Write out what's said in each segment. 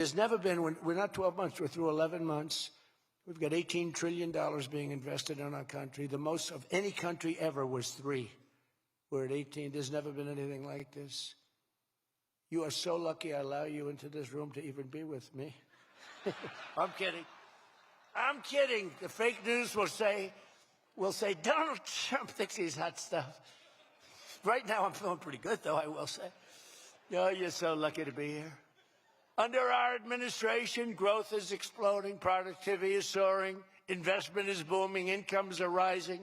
There's never been, we're not 12 months, we're through 11 months. We've got $18 trillion being invested in our country. The most of any country ever was 3. We're at 18. There's never been anything like this. You are so lucky I allow you into this room to even be with me. I'm kidding. I'm kidding. The fake news will say, Donald Trump thinks he's hot stuff. Right now I'm feeling pretty good, though, I will say. Oh, you're so lucky to be here. Under our administration, growth is exploding, productivity is soaring, investment is booming, incomes are rising,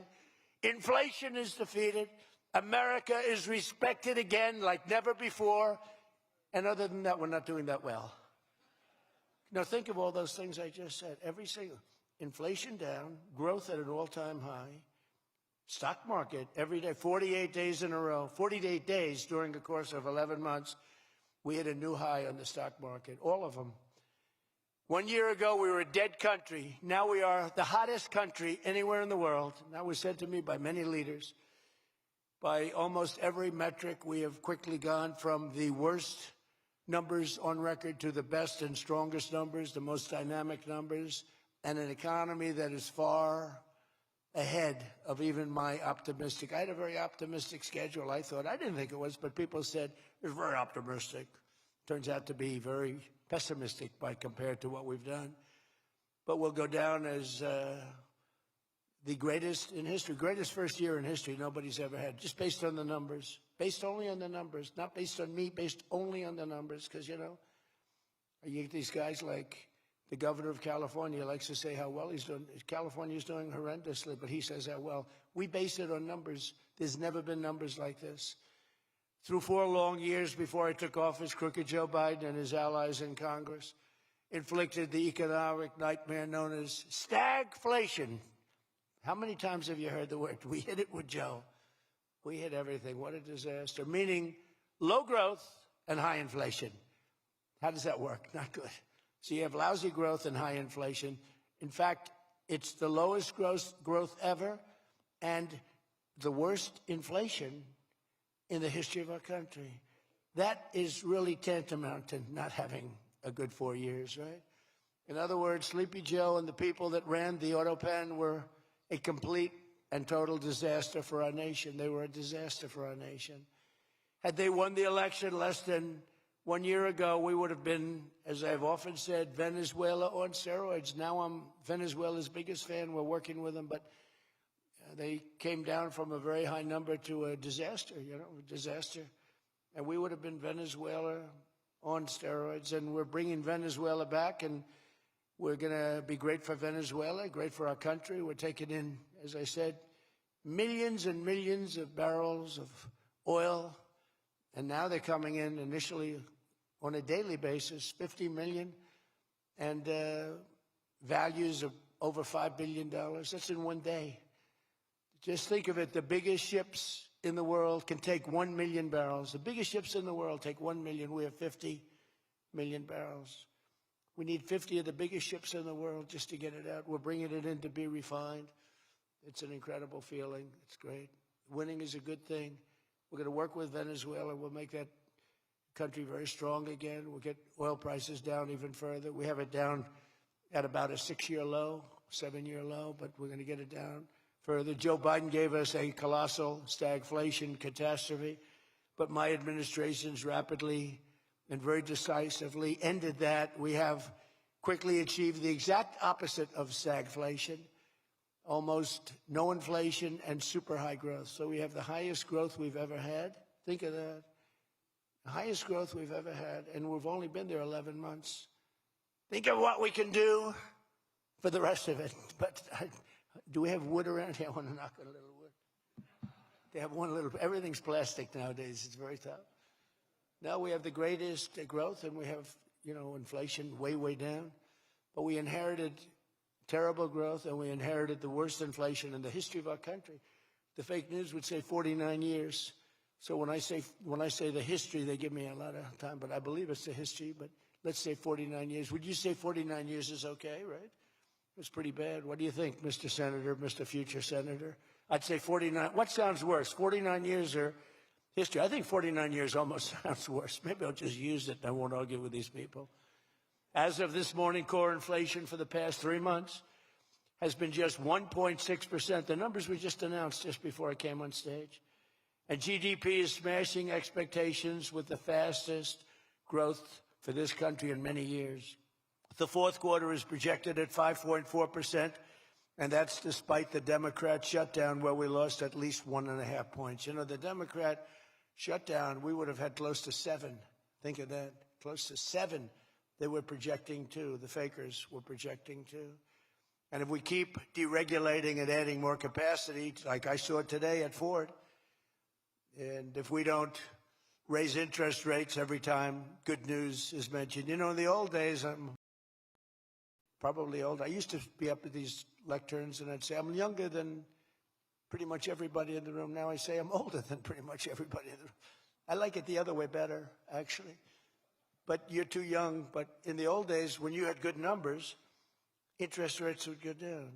inflation is defeated, America is respected again like never before, and other than that, we're not doing that well. Now, think of all those things I just said. Every single, inflation down, growth at an all-time high, stock market every day, 48 days in a row, 48 days during the course of 11 months, we hit a new high on the stock market, all of them. 1 year ago, we were a dead country. Now we are the hottest country anywhere in the world. That was said to me by many leaders. By almost every metric, we have quickly gone from the worst numbers on record to the best and strongest numbers, the most dynamic numbers, and an economy that is far ahead of even my optimistic. I had a very optimistic schedule, I thought. I didn't think it was, but people said it was very optimistic. Turns out to be very pessimistic by compared to what we've done. But we'll go down as the greatest in history, greatest first year in history nobody's ever had, just based on the numbers, based only on the numbers, not based on me, based only on the numbers, because, you know, you get these guys like the governor of California likes to say how well he's doing. California's doing horrendously, but he says how well. We base it on numbers. There's never been numbers like this. Through 4 long years before I took office, crooked Joe Biden and his allies in Congress inflicted the economic nightmare known as stagflation. How many times have you heard the word? We hit it with Joe. We hit everything. What a disaster. Meaning low growth and high inflation. How does that work? Not good. So you have lousy growth and high inflation. In fact, it's the lowest growth ever and the worst inflation in the history of our country. That is really tantamount to not having a good 4 years, right? In other words, Sleepy Joe and the people that ran the auto pen were a complete and total disaster for our nation. They were a disaster for our nation. Had they won the election less than 1 year ago, we would have been, as I've often said, Venezuela on steroids. Now I'm Venezuela's biggest fan. We're working with them, but they came down from a very high number to a disaster, a disaster. And we would have been Venezuela on steroids, and we're bringing Venezuela back, and we're going to be great for Venezuela, great for our country. We're taking in, as I said, millions and millions of barrels of oil, and now they're coming in initially on a daily basis, 50 million, and values of over $5 billion. That's in 1 day. Just think of it, the biggest ships in the world can take 1 million barrels. The biggest ships in the world take 1 million. We have 50 million barrels. We need 50 of the biggest ships in the world just to get it out. We're bringing it in to be refined. It's an incredible feeling. It's great. Winning is a good thing. We're going to work with Venezuela. We'll make that country very strong again. We'll get oil prices down even further. We have it down at about a 6-year low, 7-year low, but we're going to get it down further. Joe Biden gave us a colossal stagflation catastrophe, but my administration's rapidly and very decisively ended that. We have quickly achieved the exact opposite of stagflation, almost no inflation and super high growth. So we have the highest growth we've ever had. Think of that. The highest growth we've ever had, and we've only been there 11 months. Think of what we can do for the rest of it. But do we have wood around here? I want to knock on a little wood. They have one little, everything's plastic nowadays. It's very tough. Now we have the greatest growth, and we have, inflation way, way down. But we inherited terrible growth, and we inherited the worst inflation in the history of our country. The fake news would say 49 years. So when I say the history, they give me a lot of time, but I believe it's the history. But let's say 49 years. Would you say 49 years is okay, right? It's pretty bad. What do you think, Mr. Senator, Mr. Future Senator? I'd say 49. What sounds worse, 49 years or history? I think 49 years almost sounds worse. Maybe I'll just use it and I won't argue with these people. As of this morning, core inflation for the past 3 months has been just 1.6%. The numbers we just announced just before I came on stage. And GDP is smashing expectations with the fastest growth for this country in many years. The fourth quarter is projected at 5.4%, and that's despite the Democrat shutdown where we lost at least 1.5 points. You know, the Democrat shutdown, we would have had close to 7. Think of that, close to 7. They were projecting to, the fakers were projecting to. And if we keep deregulating and adding more capacity, like I saw today at Ford, and if we don't raise interest rates every time good news is mentioned. You know, in the old days, I'm probably old. I used to be up at these lecterns and I'd say, I'm younger than pretty much everybody in the room. Now I say I'm older than pretty much everybody in the room. I like it the other way better, actually. But you're too young. But in the old days, when you had good numbers, interest rates would go down.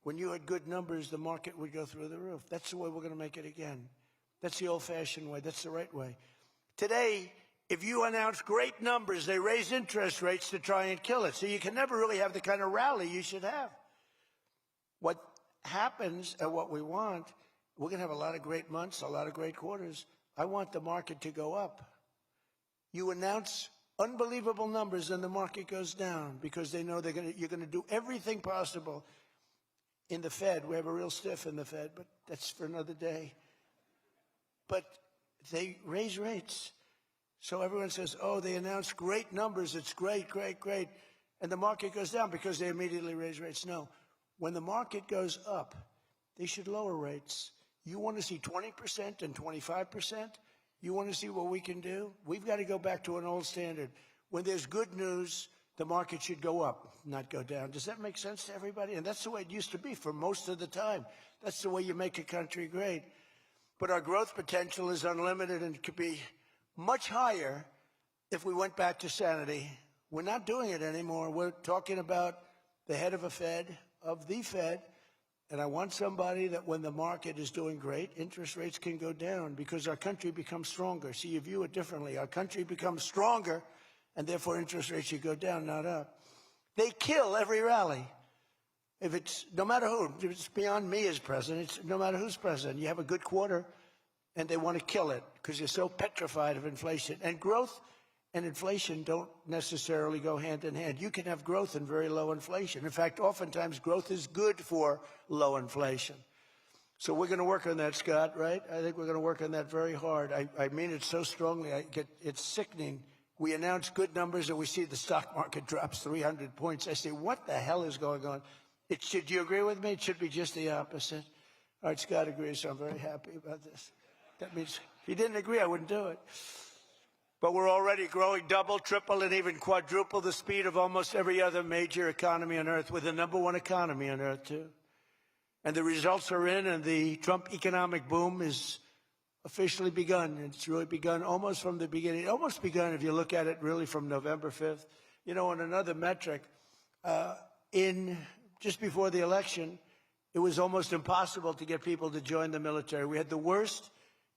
When you had good numbers, the market would go through the roof. That's the way we're going to make it again. That's the old-fashioned way. That's the right way. Today, if you announce great numbers, they raise interest rates to try and kill it. So you can never really have the kind of rally you should have. What happens and what we want, we're going to have a lot of great months, a lot of great quarters. I want the market to go up. You announce unbelievable numbers and the market goes down because they know you're going to do everything possible. In the Fed, we have a real stiff in the Fed, but that's for another day. But they raise rates. So everyone says, oh, they announced great numbers. It's great, great, great. And the market goes down because they immediately raise rates. No. When the market goes up, they should lower rates. You want to see 20% and 25%? You want to see what we can do? We've got to go back to an old standard. When there's good news, the market should go up, not go down. Does that make sense to everybody? And that's the way it used to be for most of the time. That's the way you make a country great. But our growth potential is unlimited and could be much higher if we went back to sanity. We're not doing it anymore. We're talking about the head of the Fed, and I want somebody that when the market is doing great, interest rates can go down because our country becomes stronger. See, you view it differently. Our country becomes stronger, and therefore interest rates should go down, not up. They kill every rally. If it's, no matter who, if it's beyond me as president, it's no matter who's president, you have a good quarter and they want to kill it because you're so petrified of inflation. And growth and inflation don't necessarily go hand in hand. You can have growth and very low inflation. In fact, oftentimes growth is good for low inflation. So we're going to work on that, Scott, right? I think we're going to work on that very hard. I mean it so strongly, it's sickening. We announce good numbers and we see the stock market drops 300 points. I say, what the hell is going on? Do you agree with me? It should be just the opposite. All right, Scott agrees, so I'm very happy about this. That means if he didn't agree, I wouldn't do it. But we're already growing double, triple, and even quadruple the speed of almost every other major economy on Earth. We're the #1 economy on Earth, too. And the results are in, and the Trump economic boom is officially begun. It's really begun almost from the beginning. Almost begun if you look at it really from November 5th. You know, on another metric, just before the election, it was almost impossible to get people to join the military. We had the worst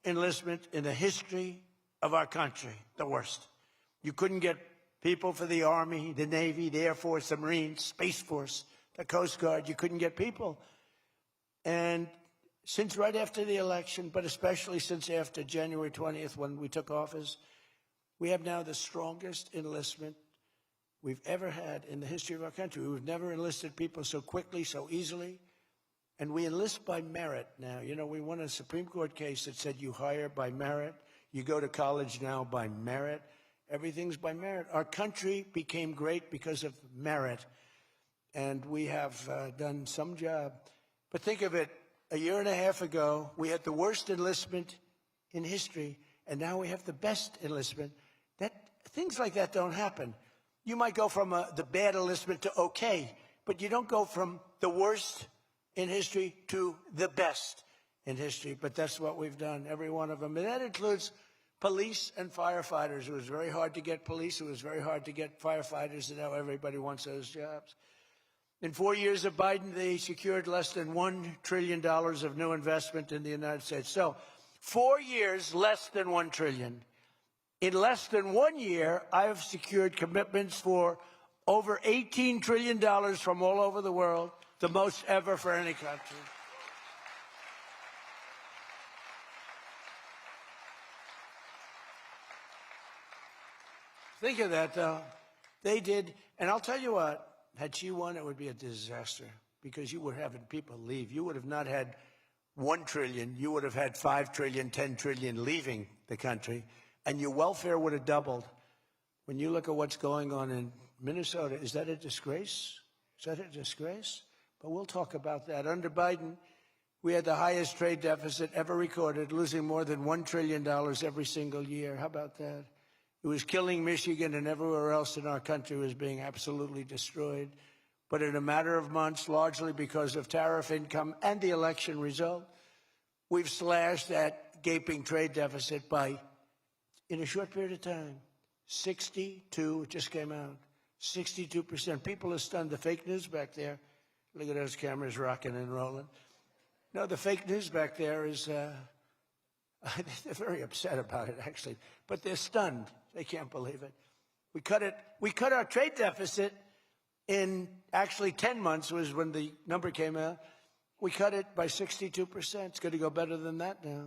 enlistment in the history of our country, the worst. You couldn't get people for the Army, the Navy, the Air Force, the Marines, Space Force, the Coast Guard. You couldn't get people. And since right after the election, but especially since after January 20th when we took office, we have now the strongest enlistment we've ever had in the history of our country. We've never enlisted people so quickly, so easily. And we enlist by merit now. You know, we won a Supreme Court case that said you hire by merit. You go to college now by merit. Everything's by merit. Our country became great because of merit. And we have done some job. But think of it, a year and a half ago, we had the worst enlistment in history, and now we have the best enlistment. Things like that don't happen. You might go from the bad enlistment to okay, but you don't go from the worst in history to the best in history. But that's what we've done, every one of them. And that includes police and firefighters. It was very hard to get police. It was very hard to get firefighters, and now everybody wants those jobs. In 4 years of Biden, they secured less than $1 trillion of new investment in the United States. So 4 years, less than $1 trillion. In less than 1 year, I have secured commitments for Over $18 trillion from all over the world, the most ever for any country. Think of that, though. They did, and I'll tell you what, had she won, it would be a disaster because you were having people leave. You would have not had 1 trillion, you would have had 5 trillion, 10 trillion leaving the country, and your welfare would have doubled. When you look at what's going on in Minnesota, is that a disgrace? Is that a disgrace? But we'll talk about that. Under Biden, we had the highest trade deficit ever recorded, losing more than $1 trillion every single year. How about that? It was killing Michigan, and everywhere else in our country was being absolutely destroyed. But in a matter of months, largely because of tariff income and the election result, we've slashed that gaping trade deficit by, in a short period of time, 62, it just came out, 62%. People are stunned. The fake news back there, look at those cameras rocking and rolling. No, the fake news back there is, they're very upset about it, actually, but they're stunned. They can't believe it. We cut our trade deficit in actually 10 months was when the number came out. We cut it by 62%. It's going to go better than that now.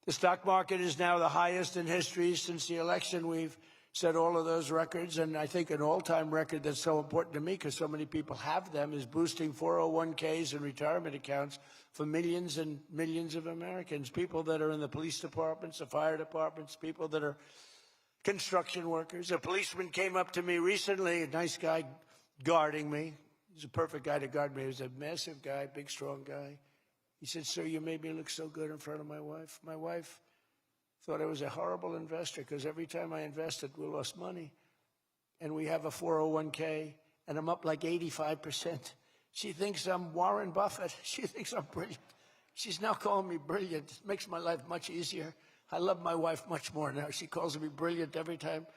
The stock market is now the highest in history since the election. We've set all of those records, and I think an all-time record that's so important to me because so many people have them is boosting 401ks and retirement accounts for millions and millions of Americans, people that are in the police departments, the fire departments, people that are construction workers. A policeman came up to me recently, a nice guy guarding me. He's a perfect guy to guard me. He was a massive guy, big, strong guy. He said, "Sir, you made me look so good in front of my wife. My wife thought I was a horrible investor because every time I invested, we lost money. And we have a 401k, and I'm up like 85%. She thinks I'm Warren Buffett. She thinks I'm brilliant. She's now calling me brilliant. It makes my life much easier. I love my wife much more now. She calls me brilliant every time."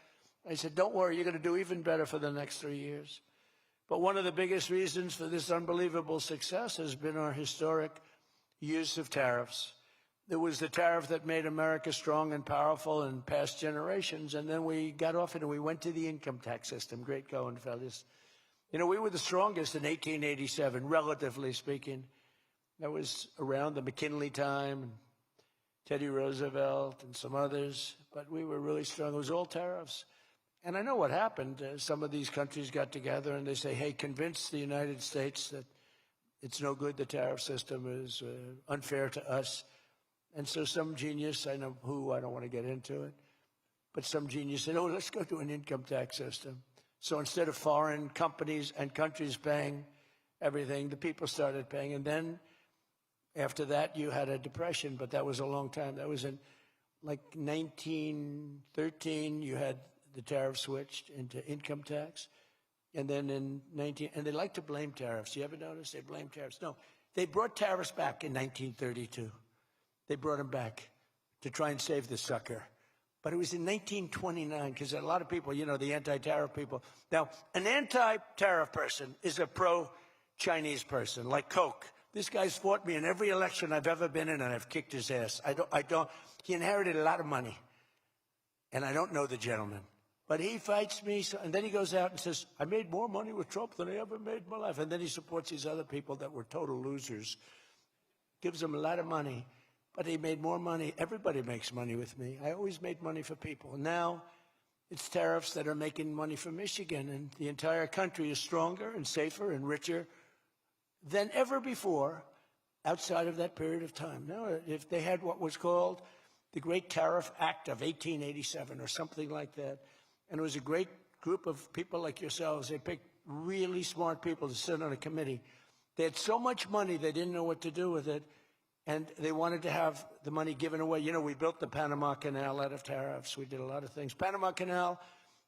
I said, "Don't worry, you're going to do even better for the next 3 years." But one of the biggest reasons for this unbelievable success has been our historic use of tariffs. There was the tariff that made America strong and powerful in past generations, and then we got off it and we went to the income tax system. Great going, fellas. You know, we were the strongest in 1887, relatively speaking. That was around the McKinley time, Teddy Roosevelt and some others, but we were really strong. It was all tariffs. And I know what happened. Some of these countries got together and they say, "Hey, convince the United States that it's no good, the tariff system is unfair to us." And so some genius, I know who, I don't want to get into it, but some genius said, "Oh, let's go to an income tax system." So instead of foreign companies and countries paying everything, the people started paying. And then after that, you had a depression, but that was a long time. That was in like 1913, you had the tariff switched into income tax. And then in and they like to blame tariffs. You ever notice they blame tariffs? No, they brought tariffs back in 1932. They brought them back to try and save the sucker. But it was in 1929, because a lot of people, you know, the anti-tariff people. Now, an anti-tariff person is a pro-Chinese person, like Koch. This guy's fought me in every election I've ever been in, and I've kicked his ass. He inherited a lot of money, and I don't know the gentleman. But he fights me, and then he goes out and says, "I made more money with Trump than I ever made in my life." And then he supports these other people that were total losers. Gives them a lot of money, but he made more money. Everybody makes money with me. I always made money for people. Now it's tariffs that are making money for Michigan, and the entire country is stronger and safer and richer than ever before outside of that period of time. Now, if they had what was called the Great Tariff Act of 1887 or something like that, and it was a great group of people like yourselves. They picked really smart people to sit on a committee. They had so much money, they didn't know what to do with it, and they wanted to have the money given away. You know, we built the Panama Canal out of tariffs. We did a lot of things. Panama Canal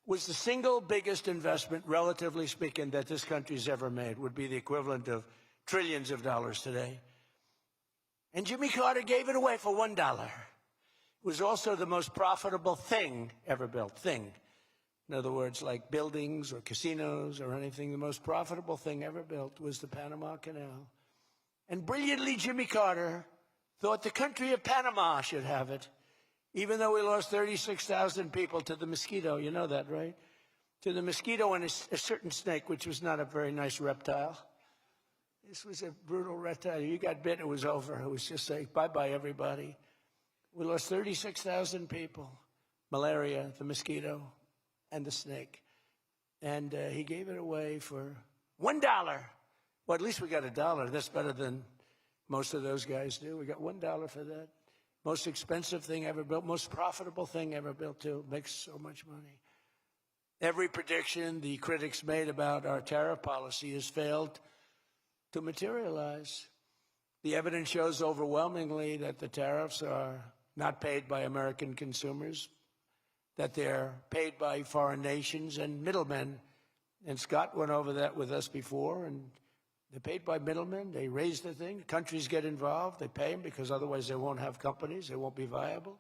was the single biggest investment, relatively speaking, that this country's ever made. Would be the equivalent of trillions of dollars today. And Jimmy Carter gave it away for $1. It was also the most profitable thing ever built. In other words, like buildings or casinos or anything, the most profitable thing ever built was the Panama Canal. And brilliantly, Jimmy Carter thought the country of Panama should have it, even though we lost 36,000 people to the mosquito. You know that, right? to the mosquito and a certain snake, which was not a very nice reptile. This was a brutal reptile. You got bit, it was over. It was just like, bye-bye, everybody. We lost 36,000 people. Malaria, the mosquito, and the snake. And he gave it away for $1. Well, at least we got $1. That's better than most of those guys do. We got $1 for that. Most expensive thing ever built, most profitable thing ever built, too. Makes so much money. Every prediction the critics made about our tariff policy has failed to materialize. The evidence shows overwhelmingly that the tariffs are not paid by American consumers, that they're paid by foreign nations and middlemen. And Scott went over that with us before, and they're paid by middlemen. They raise the thing. Countries get involved. They pay them because otherwise they won't have companies. They won't be viable.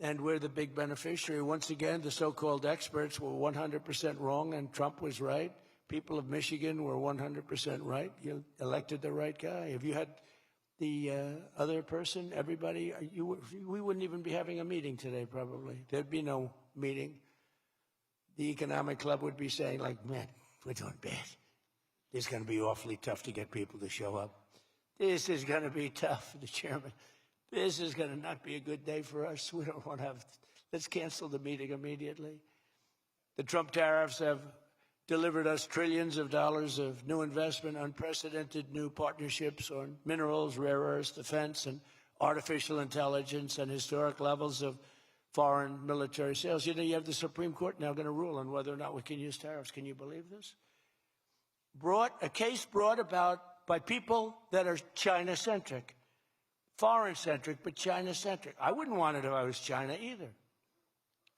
And we're the big beneficiary. Once again, the so-called experts were 100% wrong, and Trump was right. People of Michigan were 100% right. You elected the right guy. If you had the other person, everybody, we wouldn't even be having a meeting today, probably. There'd be no meeting. The economic club would be saying, like, man, we're doing bad. It's going to be awfully tough to get people to show up. This is going to be tough, the chairman. This is going to not be a good day for us. We don't want to have, let's cancel the meeting immediately. The Trump tariffs have delivered us trillions of dollars of new investment, unprecedented new partnerships on minerals, rare earths, defense, and artificial intelligence, and historic levels of foreign military sales. You know, you have the Supreme Court now going to rule on whether or not we can use tariffs. Can you believe this? A case brought about by people that are China-centric. Foreign-centric, but China-centric. I wouldn't want it if I was China either.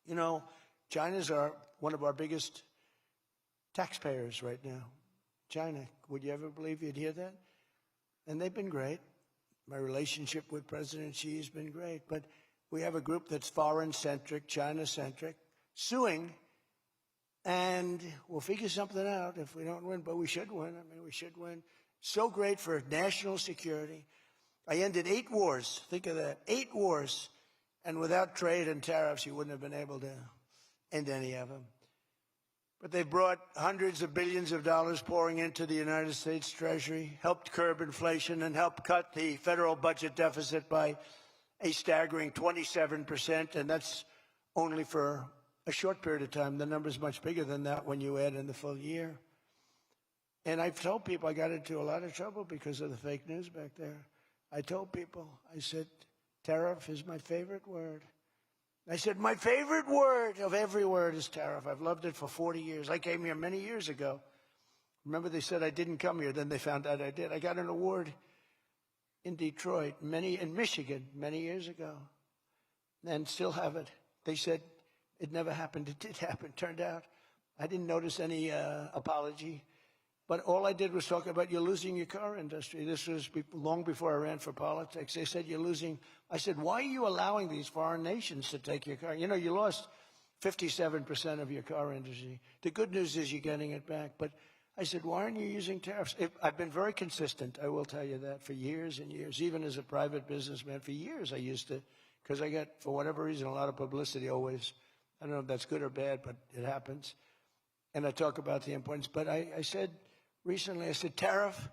You know, China's one of our biggest taxpayers right now. China. Would you ever believe you'd hear that? And they've been great. My relationship with President Xi has been great. But we have a group that's foreign-centric, China-centric, suing, and we'll figure something out if we don't win. But we should win. I mean, we should win. So great for national security. I ended 8 wars. Think of that. 8 wars. And without trade and tariffs, you wouldn't have been able to end any of them. But they brought hundreds of billions of dollars pouring into the United States Treasury, helped curb inflation, and helped cut the federal budget deficit by a staggering 27%. And that's only for a short period of time. The number's much bigger than that when you add in the full year. And I've told people I got into a lot of trouble because of the fake news back there. I told people, I said, tariff is my favorite word. I said, my favorite word of every word is tariff. I've loved it for 40 years. I came here many years ago. Remember, they said I didn't come here. Then they found out I did. I got an award in Detroit, in Michigan, many years ago, and still have it. They said it never happened. It did happen. Turned out I didn't notice any apology. But all I did was talk about you're losing your car industry. This was long before I ran for politics. They said you're losing. I said, why are you allowing these foreign nations to take your car? You know, you lost 57% of your car industry. The good news is you're getting it back. But I said, why aren't you using tariffs? I've been very consistent, I will tell you that, for years and years. Even as a private businessman, for years I used to, because I got, for whatever reason, a lot of publicity always. I don't know if that's good or bad, but it happens. And I talk about the importance. But I said, recently, I said, tariff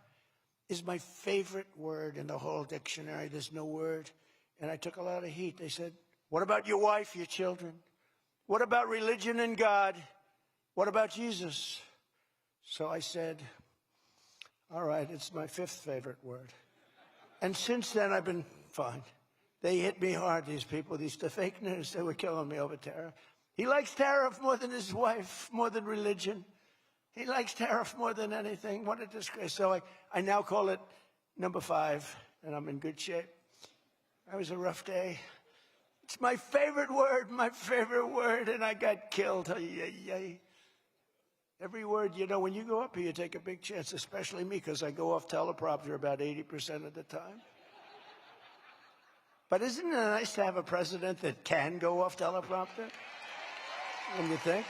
is my favorite word in the whole dictionary. There's no word. And I took a lot of heat. They said, what about your wife, your children? What about religion and God? What about Jesus? So I said, all right, it's my 5th favorite word. And since then, I've been fine. They hit me hard, these people, the fake news. They were killing me over tariff. He likes tariff more than his wife, more than religion. He likes tariff more than anything. What a disgrace. So I now call it number 5, and I'm in good shape. That was a rough day. It's my favorite word, and I got killed. Every word, you know, when you go up here, you take a big chance, especially me, because I go off teleprompter about 80% of the time. But isn't it nice to have a president that can go off teleprompter? When you think?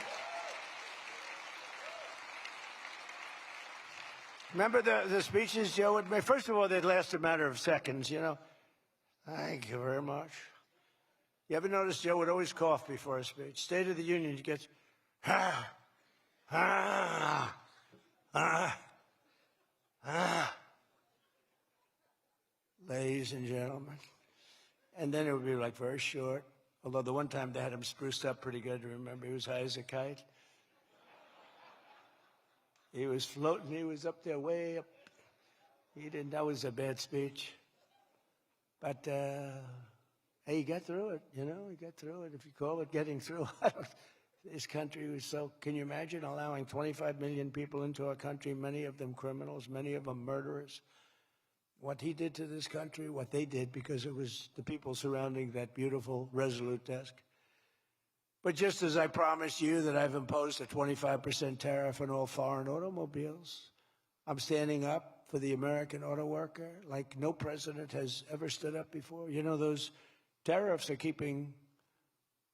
Remember the speeches Joe would make? First of all, they'd last a matter of seconds, you know. Thank you very much. You ever notice Joe would always cough before a speech? State of the Union, he gets, Ah, ah, ah, ah. Ladies and gentlemen. And then it would be like very short. Although the one time they had him spruced up pretty good, remember, he was high as a kite. He was floating, he was up there way up. That was a bad speech. But, hey, he got through it, you know, he got through it. If you call it getting through, this country was so, can you imagine allowing 25 million people into our country, many of them criminals, many of them murderers? What he did to this country, what they did, because it was the people surrounding that beautiful, resolute desk. But just as I promised you that I've imposed a 25% tariff on all foreign automobiles, I'm standing up for the American auto worker like no president has ever stood up before. You know, those tariffs are keeping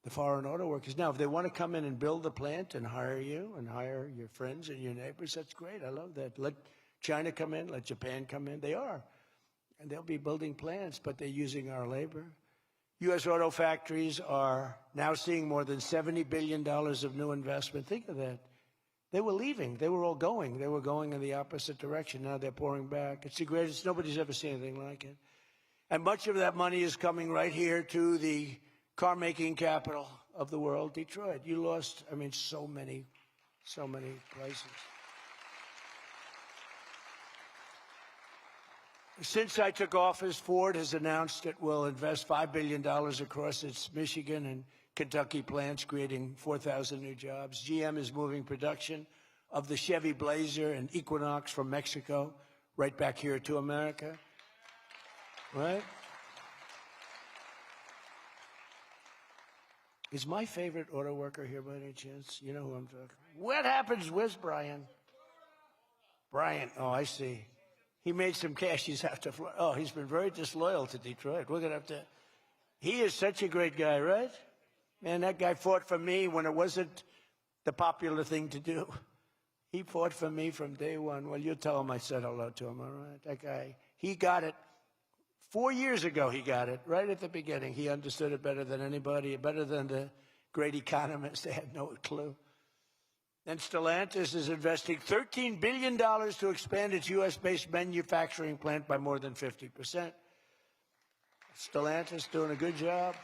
the foreign auto workers. Now, if they want to come in and build the plant and hire you and hire your friends and your neighbors, that's great. I love that. Let China come in, let Japan come in. They are. And they'll be building plants, but they're using our labor. U.S. auto factories are now seeing more than $70 billion of new investment. Think of that. They were leaving. They were all going. They were going in the opposite direction. Now they're pouring back. It's the greatest. Nobody's ever seen anything like it. And much of that money is coming right here to the car-making capital of the world, Detroit. You lost, I mean, so many places. Since I took office, Ford has announced it will invest $5 billion across its Michigan and Kentucky plants, creating 4,000 new jobs. GM is moving production of the Chevy Blazer and Equinox from Mexico right back here to America. Right? Is my favorite auto worker here by any chance? You know who I'm talking about. What happens? Where's Brian? Brian, oh, I see. He made some cash. He's have to. Oh, he's been very disloyal to Detroit. We're gonna have to. He is such a great guy, right? Man, that guy fought for me when it wasn't the popular thing to do. He fought for me from day one. Well, you tell him I said hello to him, all right? That guy, he got it. 4 years ago, he got it right at the beginning. He understood it better than anybody, better than the great economists. They had no clue. And Stellantis is investing $13 billion to expand its U.S.-based manufacturing plant by more than 50%. Stellantis doing a good job.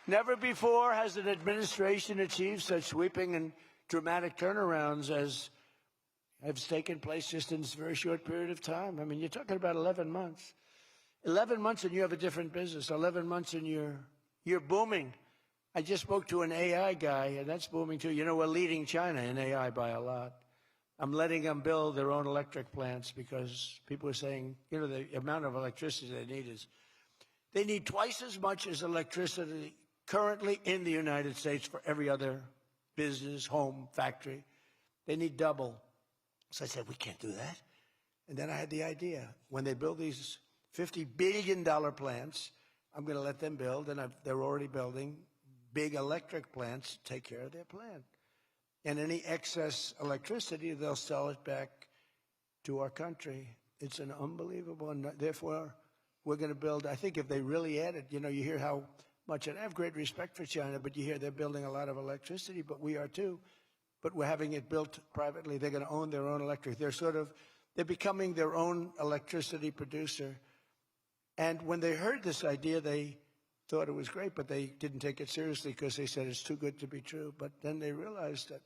Never before has an administration achieved such sweeping and dramatic turnarounds as have taken place just in this very short period of time. I mean, you're talking about 11 months. 11 months and you have a different business. 11 months and you're booming. I just spoke to an AI guy, and that's booming too. You know, we're leading China in AI by a lot. I'm letting them build their own electric plants because people are saying, you know, the amount of electricity they need twice as much as electricity currently in the United States for every other business, home, factory. They need double. So I said, we can't do that. And then I had the idea. When they build these $50 billion plants, I'm going to let them build, and they're already building big electric plants to take care of their plant. And any excess electricity, they'll sell it back to our country. It's an unbelievable, and therefore, we're going to build, I think if they really added, you know, you hear how much, and I have great respect for China, but you hear they're building a lot of electricity, but we are too. But we're having it built privately. They're going to own their own electric. They're becoming their own electricity producer. And when they heard this idea, they thought it was great, but they didn't take it seriously because they said it's too good to be true. But then they realized that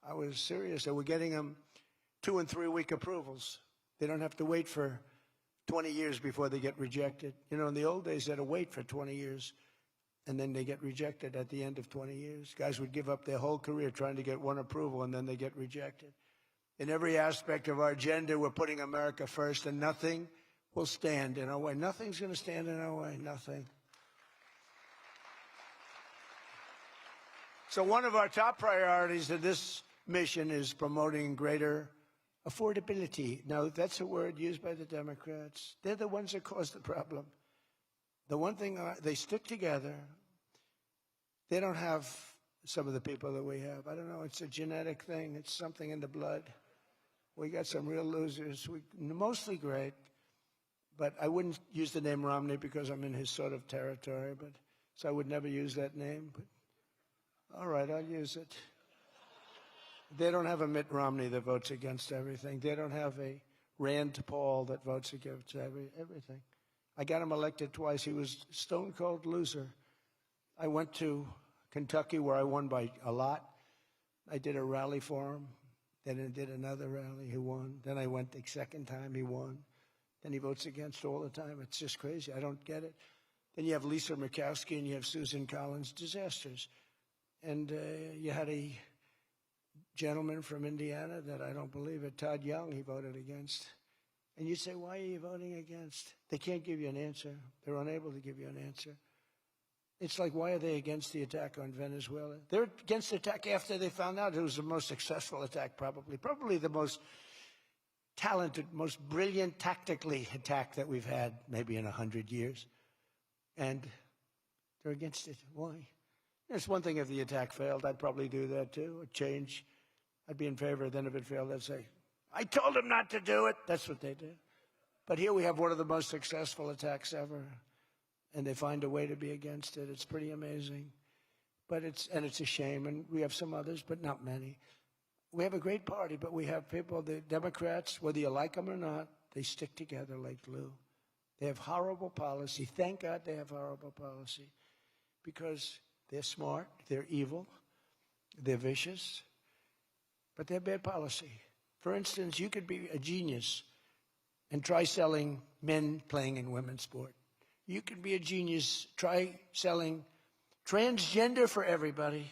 I was serious. They were getting them 2- and 3-week approvals. They don't have to wait for 20 years before they get rejected. You know, in the old days, they had to wait for 20 years, and then they get rejected at the end of 20 years. Guys would give up their whole career trying to get one approval, and then they get rejected. In every aspect of our agenda, we're putting America first, and nothing will stand in our way. Nothing's going to stand in our way, nothing. So one of our top priorities of this mission is promoting greater affordability. Now, that's a word used by the Democrats. They're the ones that cause the problem. The one thing, they stick together. They don't have some of the people that we have. I don't know, it's a genetic thing. It's something in the blood. We got some real losers, mostly great. But I wouldn't use the name Romney because I'm in his sort of territory. So I would never use that name. But all right, I'll use it. They don't have a Mitt Romney that votes against everything. They don't have a Rand Paul that votes against everything. I got him elected twice. He was a stone cold loser. I went to Kentucky where I won by a lot. I did a rally for him. Then I did another rally. He won. Then I went the second time. He won. Then he votes against all the time. It's just crazy. I don't get it. Then you have Lisa Murkowski and you have Susan Collins. Disasters. And you had a gentleman from Indiana that I don't believe it, Todd Young, he voted against. And you say, why are you voting against? They can't give you an answer. They're unable to give you an answer. It's like, why are they against the attack on Venezuela? They're against the attack after they found out it was the most successful attack, probably the most talented, most brilliant tactically attack that we've had maybe in 100 years. And they're against it. Why? It's one thing if the attack failed. I'd probably do that too, a change. I'd be in favor. Then if it failed, I'd say, I told him not to do it. That's what they do. But here we have one of the most successful attacks ever. And they find a way to be against it. It's pretty amazing. But it's a shame. And we have some others, but not many. We have a great party, but we have people, the Democrats, whether you like them or not, they stick together like glue. They have horrible policy. Thank God they have horrible policy. Because they're smart, they're evil, they're vicious, but they're bad policy. For instance, you could be a genius and try selling men playing in women's sport. You could be a genius, try selling transgender for everybody,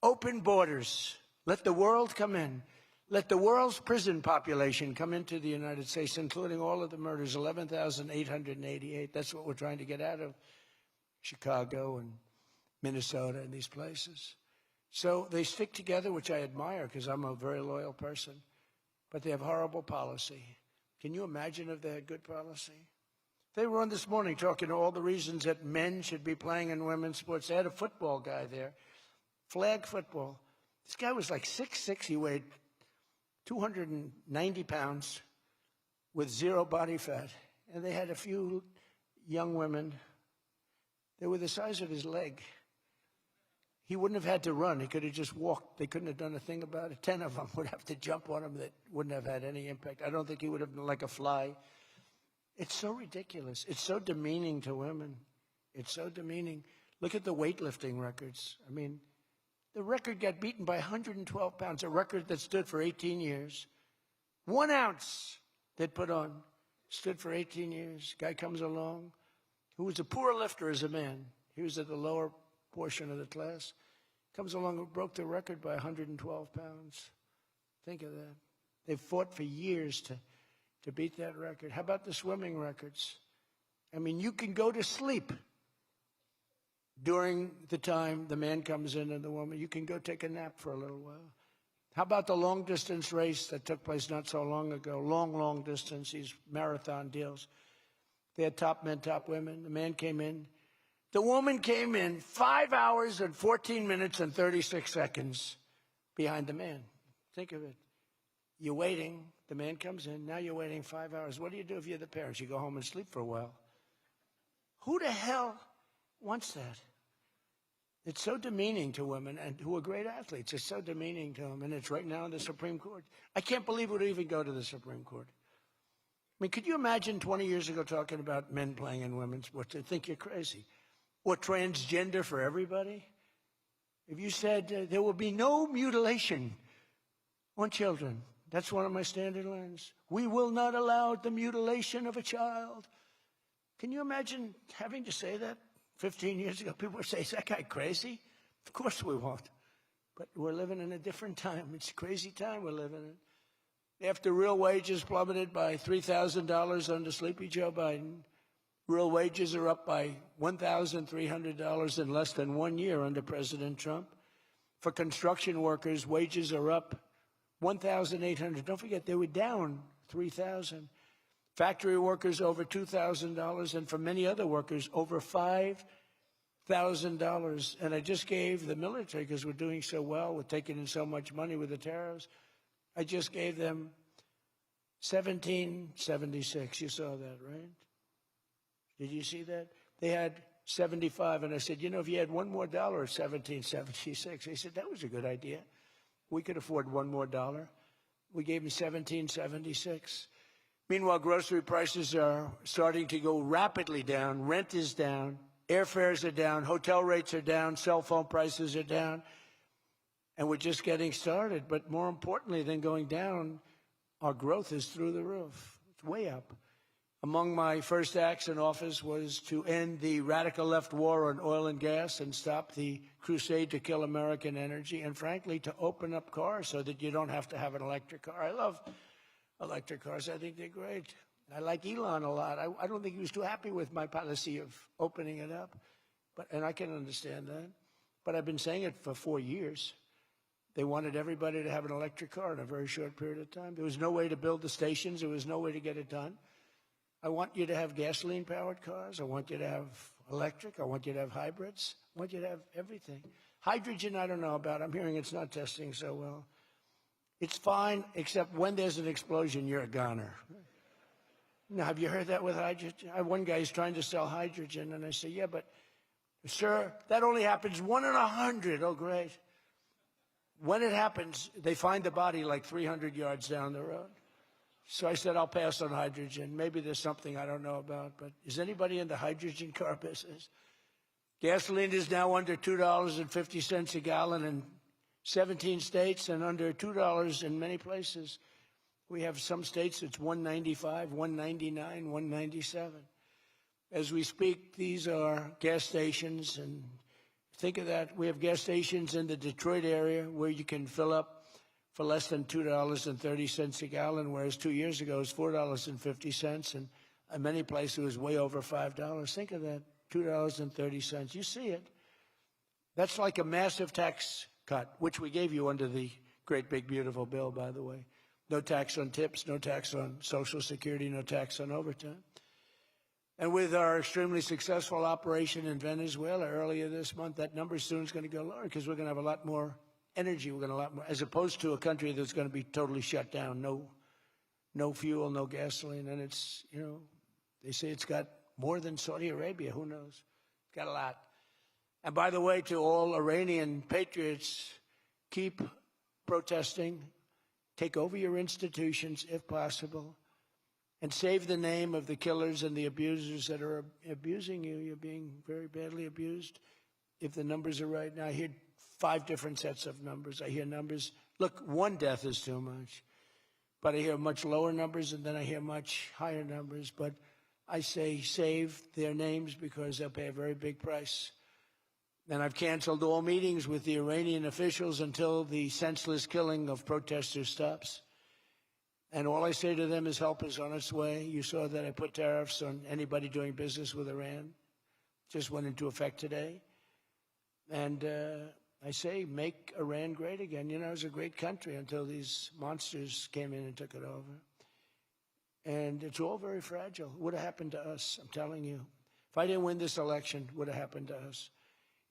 open borders, let the world come in, let the world's prison population come into the United States, including all of the murders, 11,888. That's what we're trying to get out of Chicago and Minnesota and these places. So they stick together, which I admire because I'm a very loyal person, but they have horrible policy. Can you imagine if they had good policy? They were on this morning talking to all the reasons that men should be playing in women's sports. They had a football guy there, flag football. This guy was like 6'6". He weighed 290 pounds with zero body fat. And they had a few young women. They were the size of his leg. He wouldn't have had to run. He could have just walked. They couldn't have done a thing about it. 10 of them would have to jump on him that wouldn't have had any impact. I don't think he would have been like a fly. It's so ridiculous. It's so demeaning to women. It's so demeaning. Look at the weightlifting records. I mean, the record got beaten by 112 pounds, a record that stood for 18 years. 1 ounce they'd put on stood for 18 years. Guy comes along who was a poor lifter as a man. He was at the lower portion of the class. Comes along and broke the record by 112 pounds. Think of that. They've fought for years to beat that record. How about the swimming records? I mean, you can go to sleep during the time the man comes in and the woman. You can go take a nap for a little while. How about the long-distance race that took place not so long ago? Long distance, these marathon deals. They had top men, top women. The man came in. The woman came in 5 hours and 14 minutes and 36 seconds behind the man. Think of it. You're waiting. The man comes in. Now you're waiting 5 hours. What do you do if you're the parents? You go home and sleep for a while. Who the hell wants that? It's so demeaning to women and who are great athletes. It's so demeaning to them. And it's right now in the Supreme Court. I can't believe it would even go to the Supreme Court. I mean, could you imagine 20 years ago talking about men playing in women's sports? They'd think you're crazy. Or transgender for everybody? If you said there will be no mutilation on children, that's one of my standard lines. We will not allow the mutilation of a child. Can you imagine having to say that 15 years ago? People would say, is that guy crazy? Of course we won't. But we're living in a different time. It's a crazy time we're living in. After real wages plummeted by $3,000 under Sleepy Joe Biden, real wages are up by $1,300 in less than 1 year under President Trump. For construction workers, wages are up $1,800. Don't forget, they were down $3,000. Factory workers over $2,000, and for many other workers, over $5,000. And I just gave the military, because we're doing so well, we're taking in so much money with the tariffs, I just gave them $1,776. You saw that, right? Did you see that? They had 75, and I said, you know, if you had one more dollar, $1,776. They said, that was a good idea. We could afford one more dollar. We gave him $17.76. Meanwhile, grocery prices are starting to go rapidly down. Rent is down. Airfares are down. Hotel rates are down. Cell phone prices are down. And we're just getting started. But more importantly than going down, our growth is through the roof. It's way up. Among my first acts in office was to end the radical left war on oil and gas and stop the crusade to kill American energy, and frankly, to open up cars so that you don't have to have an electric car. I love electric cars. I think they're great. I like Elon a lot. I don't think he was too happy with my policy of opening it up, and I can understand that. But I've been saying it for 4 years. They wanted everybody to have an electric car in a very short period of time. There was no way to build the stations. There was no way to get it done. I want you to have gasoline-powered cars. I want you to have electric. I want you to have hybrids. I want you to have everything. Hydrogen, I don't know about. I'm hearing it's not testing so well. It's fine, except when there's an explosion, you're a goner. Now, have you heard that with hydrogen? I have one guy who's trying to sell hydrogen, and I say, yeah, but, sir, that only happens 1 in 100. Oh, great. When it happens, they find the body like 300 yards down the road. So I said, I'll pass on hydrogen. Maybe there's something I don't know about, but is anybody in the hydrogen car business? Gasoline is now under $2.50 a gallon in 17 states and under $2 in many places. We have some states it's $1.95, $1.99, $1.97. As we speak, these are gas stations, and think of that. We have gas stations in the Detroit area where you can fill up for less than $2.30 a gallon, whereas 2 years ago it was $4.50, and in many places it was way over $5. Think of that, $2.30. You see it. That's like a massive tax cut, which we gave you under the great big beautiful bill, by the way. No tax on tips, no tax on Social Security, no tax on overtime. And with our extremely successful operation in Venezuela earlier this month, that number soon is going to go lower because we're going to have a lot more energy. We're going to have a lot more, as opposed to a country that's going to be totally shut down. No fuel, no gasoline. And it's, you know, they say it's got more than Saudi Arabia. Who knows? It's got a lot. And by the way, to all Iranian patriots, keep protesting. Take over your institutions if possible. And save the name of the killers and the abusers that are abusing you. You're being very badly abused. If the numbers are right now, I hear 5 different sets of numbers. I hear numbers. Look, 1 death is too much. But I hear much lower numbers, and then I hear much higher numbers. But I say save their names because they'll pay a very big price. And I've canceled all meetings with the Iranian officials until the senseless killing of protesters stops. And all I say to them is help is on its way. You saw that I put tariffs on anybody doing business with Iran. Just went into effect today. And I say make Iran great again. You know, it was a great country until these monsters came in and took it over. And it's all very fragile. It would have happened to us, I'm telling you. If I didn't win this election, it would have happened to us.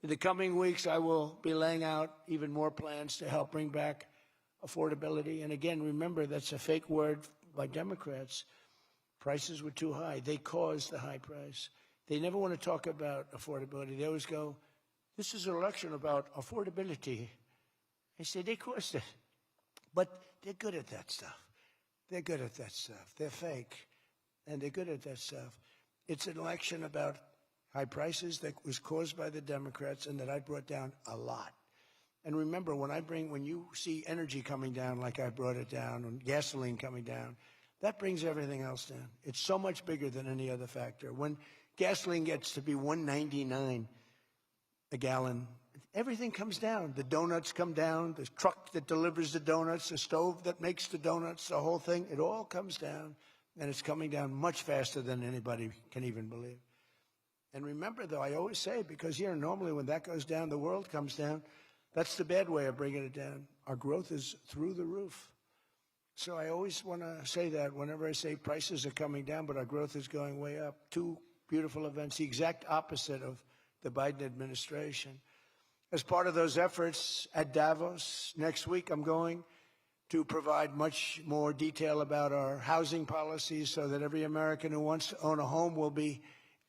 In the coming weeks, I will be laying out even more plans to help bring back affordability. And again, remember, that's a fake word by Democrats. Prices were too high. They caused the high price. They never want to talk about affordability. They always go, this is an election about affordability. I say, they caused it. But they're good at that stuff. They're good at that stuff. They're fake. And they're good at that stuff. It's an election about high prices that was caused by the Democrats and that I brought down a lot. And remember, when you see energy coming down like I brought it down, and gasoline coming down, that brings everything else down. It's so much bigger than any other factor. When gasoline gets to be $1.99 a gallon, everything comes down. The donuts come down, the truck that delivers the donuts, the stove that makes the donuts, the whole thing, it all comes down. And it's coming down much faster than anybody can even believe. And remember, though, I always say, because here normally when that goes down, the world comes down. That's the bad way of bringing it down. Our growth is through the roof. So I always want to say that whenever I say prices are coming down, but our growth is going way up. 2 beautiful events, the exact opposite of the Biden administration. As part of those efforts at Davos next week, I'm going to provide much more detail about our housing policies so that every American who wants to own a home will be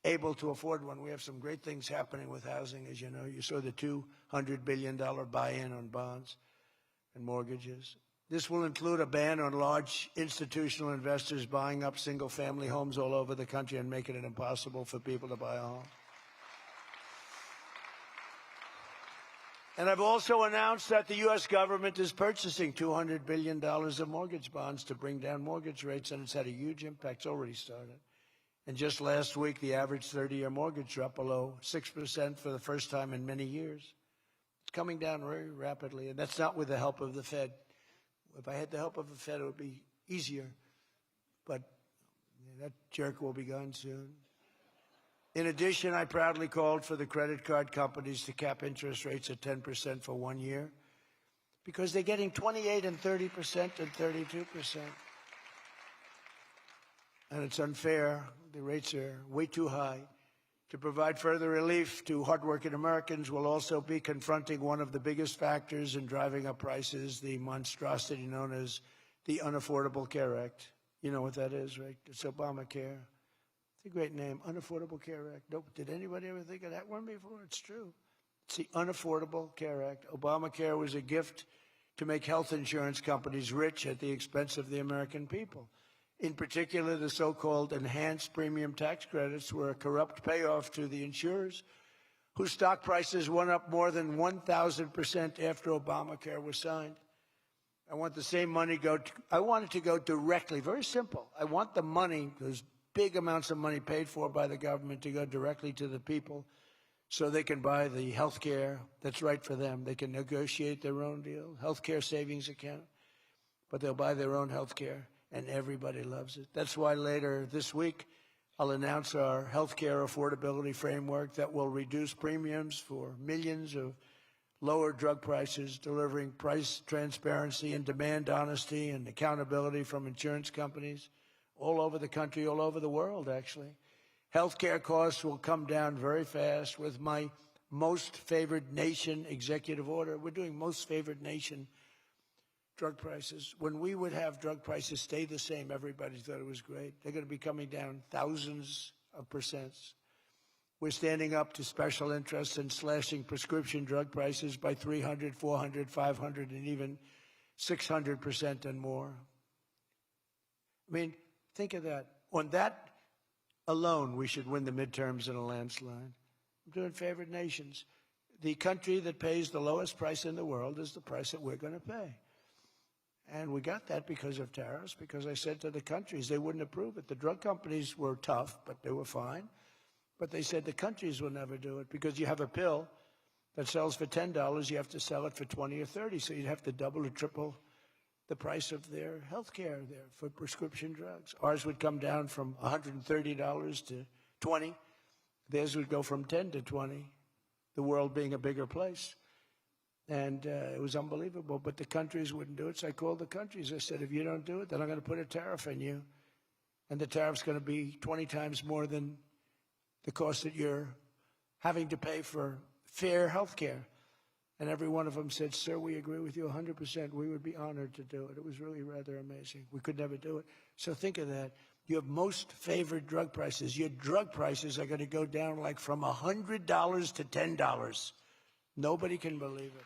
able to afford one. We have some great things happening with housing, as you know. You saw the $200 billion buy-in on bonds. and mortgages. This will include a ban on large institutional investors buying up single-family homes all over the country and making it impossible for people to buy a home. And I've also announced that the U.S. government is purchasing $200 billion of mortgage bonds to bring down mortgage rates, and it's had a huge impact. It's already started. And just last week, the average 30-year mortgage dropped below 6% for the first time in many years. It's coming down very rapidly, and that's not with the help of the Fed. If I had the help of the Fed, it would be easier. But that jerk will be gone soon. In addition, I proudly called for the credit card companies to cap interest rates at 10% for 1 year because they're getting 28% and 30% and 32%. And it's unfair. The rates are way too high. To provide further relief to hardworking Americans, we'll also be confronting one of the biggest factors in driving up prices, the monstrosity known as the Unaffordable Care Act. You know what that is, right? It's Obamacare. It's a great name, Unaffordable Care Act. Nope. Did anybody ever think of that one before? It's true. It's the Unaffordable Care Act. Obamacare was a gift to make health insurance companies rich at the expense of the American people. In particular, the so-called enhanced premium tax credits were a corrupt payoff to the insurers, whose stock prices went up more than 1,000% after Obamacare was signed. I want the same money I want it to go directly, very simple. I want the money, those big amounts of money paid for by the government, to go directly to the people so they can buy the health care that's right for them. They can negotiate their own deal, health care savings account, but they'll buy their own health care, and everybody loves it. That's why later this week, I'll announce our health care affordability framework that will reduce premiums for millions of lower drug prices, delivering price transparency and demand honesty and accountability from insurance companies all over the country, all over the world, actually. Healthcare costs will come down very fast with my most favored nation executive order. We're doing most favored nation drug prices. When we would have drug prices stay the same, everybody thought it was great. They're going to be coming down thousands of percents. We're standing up to special interests and slashing prescription drug prices by 300, 400, 500, and even 600% and more. I mean, think of that. On that alone, we should win the midterms in a landslide. I'm doing favored nations. The country that pays the lowest price in the world is the price that we're going to pay. And we got that because of tariffs, because I said to the countries they wouldn't approve it. The drug companies were tough, but they were fine. But they said the countries will never do it because you have a pill that sells for $10, you have to sell it for 20 or 30, so you'd have to double or triple the price of their health care there for prescription drugs. Ours would come down from $130 to $20. Theirs would go from 10 to 20, the world being a bigger place. And it was unbelievable, but the countries wouldn't do it. So I called the countries. I said, if you don't do it, then I'm going to put a tariff on you. And the tariff's going to be 20 times more than the cost that you're having to pay for fair health care. And every one of them said, sir, we agree with you 100%. We would be honored to do it. It was really rather amazing. We could never do it. So think of that. You have most favored drug prices. Your drug prices are going to go down like from $100 to $10. Nobody can believe it.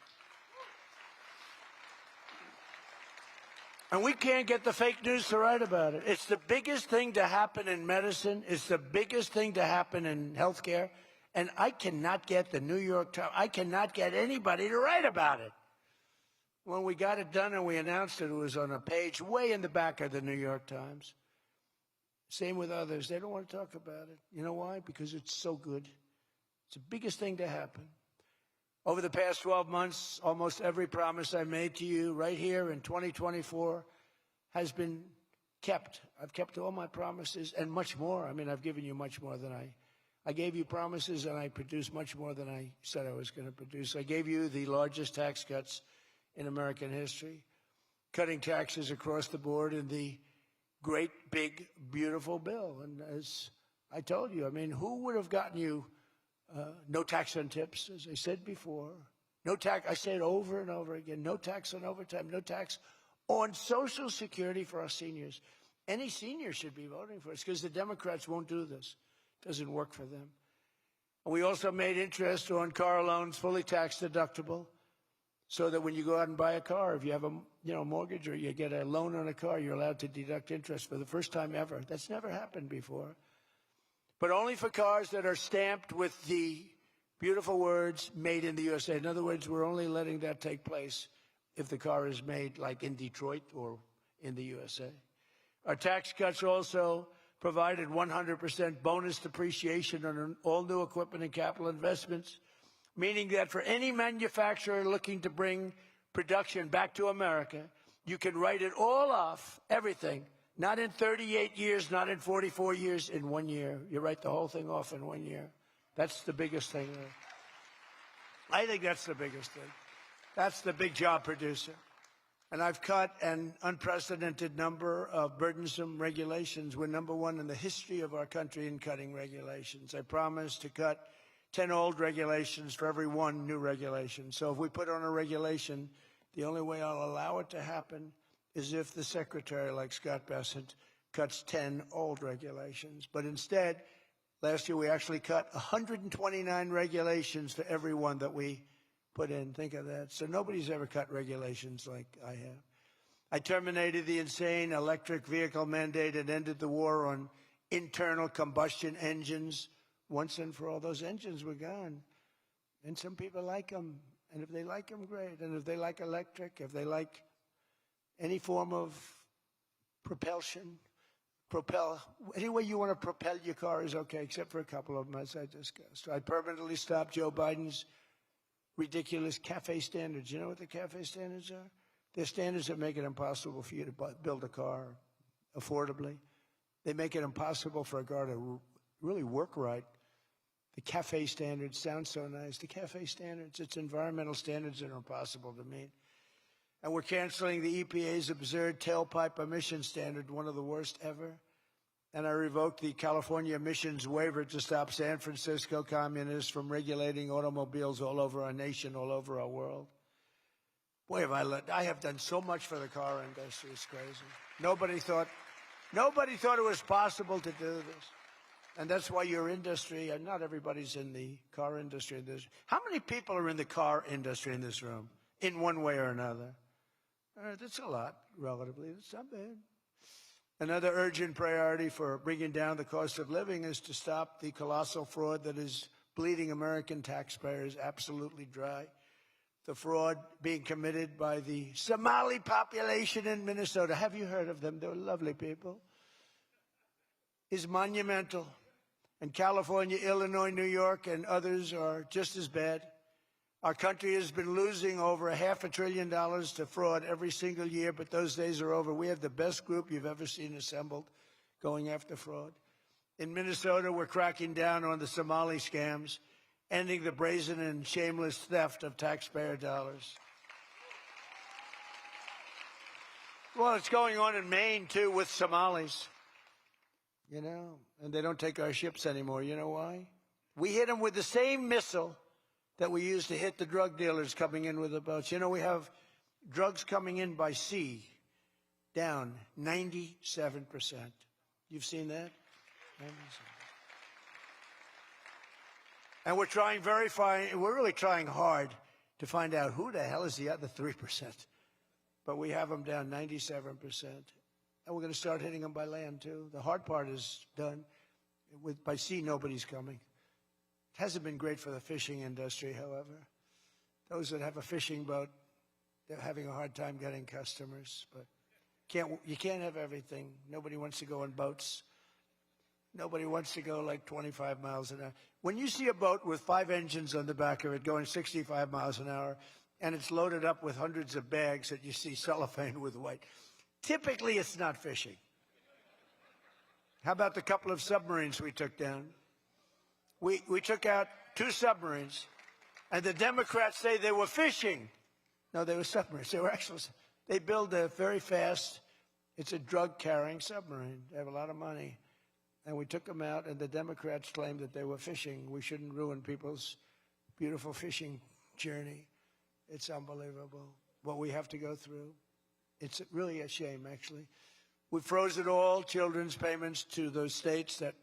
And we can't get the fake news to write about it. It's the biggest thing to happen in medicine. It's the biggest thing to happen in healthcare. And I cannot get the New York Times, I cannot get anybody to write about it. When we got it done and we announced it, it was on a page way in the back of the New York Times. Same with others. They don't want to talk about it. You know why? Because it's so good. It's the biggest thing to happen. Over the past 12 months, almost every promise I made to you right here in 2024 has been kept. I've kept all my promises and much more. I mean, I've given you much more than I gave you promises, and I produced much more than I said I was going to produce. I gave you the largest tax cuts in American history, cutting taxes across the board in the great, big, beautiful bill. And as I told you, I mean, who would have gotten you no tax on tips, as I said before. No tax, I say it over and over again, no tax on overtime, no tax on Social Security for our seniors. Any senior should be voting for us because the Democrats won't do this. It doesn't work for them. And we also made interest on car loans fully tax deductible. so that when you go out and buy a car, if you have a mortgage or you get a loan on a car, you're allowed to deduct interest for the first time ever. That's never happened before. But only for cars that are stamped with the beautiful words, made in the USA. In other words, we're only letting that take place if the car is made like in Detroit or in the USA. Our tax cuts also provided 100% bonus depreciation on all new equipment and capital investments, meaning that for any manufacturer looking to bring production back to America, you can write it all off, everything, not in 38 years, not in 44 years, in 1 year. You write the whole thing off in 1 year. That's the biggest thing. I think that's the biggest thing. That's the big job producer. And I've cut an unprecedented number of burdensome regulations. We're number one in the history of our country in cutting regulations. I promise to cut 10 old regulations for every one new regulation. So if we put on a regulation, the only way I'll allow it to happen is if the secretary, like Scott Bessent, cuts 10 old regulations. But instead, last year we actually cut 129 regulations for every one that we put in. Think of that. So nobody's ever cut regulations like I have. I terminated the insane electric vehicle mandate and ended the war on internal combustion engines. Once and for all, those engines were gone. And some people like them. And if they like them, great. And if they like electric, if they like any form of propulsion, any way you want to propel your car is okay, except for a couple of them, as I discussed. I permanently stopped Joe Biden's ridiculous CAFE standards. You know what the CAFE standards are? They're standards that make it impossible for you to build a car affordably. They make it impossible for a car to really work right. The CAFE standards sound so nice. The CAFE standards, it's environmental standards that are impossible to meet. And we're canceling the EPA's absurd tailpipe emission standard, one of the worst ever. And I revoked the California emissions waiver to stop San Francisco communists from regulating automobiles all over our nation, all over our world. Boy, I have done so much for the car industry. It's crazy. Nobody thought it was possible to do this. And that's why your industry, and not everybody's in the car industry. How many people are in the car industry in this room, in one way or another? That's a lot, relatively. It's not bad. Another urgent priority for bringing down the cost of living is to stop the colossal fraud that is bleeding American taxpayers absolutely dry. The fraud being committed by the Somali population in Minnesota. Have you heard of them? They're lovely people. Is monumental. And California, Illinois, New York, and others are just as bad. Our country has been losing over $500 billion to fraud every single year, but those days are over. We have the best group you've ever seen assembled going after fraud. In Minnesota, we're cracking down on the Somali scams, ending the brazen and shameless theft of taxpayer dollars. Well, it's going on in Maine, too, with Somalis. You know, and they don't take our ships anymore. You know why? We hit them with the same missile that we used to hit the drug dealers coming in with the boats. You know, we have drugs coming in by sea down 97%. You've seen that? 97%. And we're trying we're really trying hard to find out who the hell is the other 3%. But we have them down 97%. And we're going to start hitting them by land, too. The hard part is done. By sea, nobody's coming. It hasn't been great for the fishing industry, however. Those that have a fishing boat, they're having a hard time getting customers. But you can't have everything. Nobody wants to go on boats. Nobody wants to go like 25 miles an hour. When you see a boat with 5 engines on the back of it going 65 miles an hour, and it's loaded up with hundreds of bags that you see cellophane with white, typically it's not fishing. How about the couple of submarines we took down? We took out 2 submarines, and the Democrats say they were fishing. No, they were submarines. They build a very fast, it's a drug-carrying submarine. They have a lot of money. And we took them out, and the Democrats claimed that they were fishing. We shouldn't ruin people's beautiful fishing journey. It's unbelievable what we have to go through. It's really a shame, actually. We froze it all, children's payments to those states that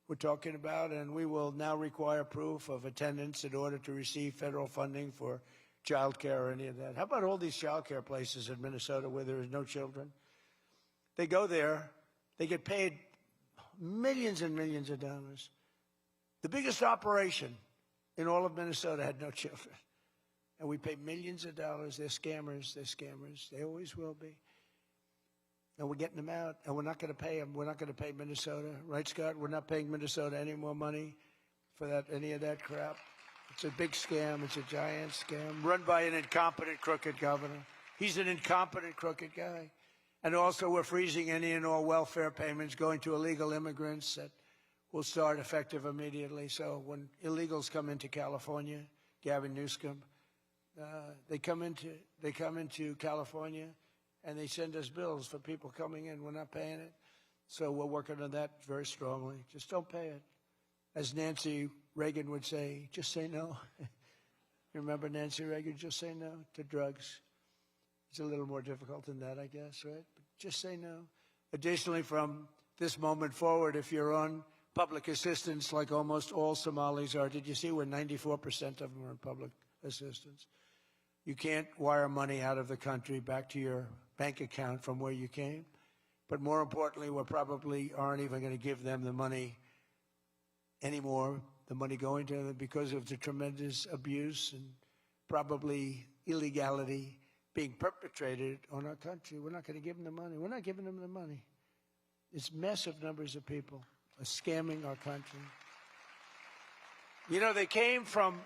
we're talking about, and we will now require proof of attendance in order to receive federal funding for child care or any of that. How about all these child care places in Minnesota where there is no children? They go there, they get paid millions and millions of dollars. The biggest operation in all of Minnesota had no children. And we pay millions of dollars. They're scammers. They're scammers. They always will be. And we're getting them out, and we're not going to pay them. We're not going to pay Minnesota. Right, Scott? We're not paying Minnesota any more money for that, any of that crap. It's a big scam. It's a giant scam run by an incompetent, crooked governor. He's an incompetent, crooked guy. And also, we're freezing any and all welfare payments going to illegal immigrants that will start effective immediately. So when illegals come into California, Gavin Newsom, they come into California, and they send us bills for people coming in. We're not paying it. So we're working on that very strongly. Just don't pay it. As Nancy Reagan would say, just say no. You remember Nancy Reagan? Just say no to drugs. It's a little more difficult than that, I guess, right? But just say no. Additionally, from this moment forward, if you're on public assistance, like almost all Somalis are, did you see where 94% of them are on public assistance? You can't wire money out of the country back to your bank account from where you came. But more importantly, we probably aren't even going to give them the money anymore, the money going to them, because of the tremendous abuse and probably illegality being perpetrated on our country. We're not going to give them the money. We're not giving them the money. It's massive numbers of people are scamming our country. You know, they came from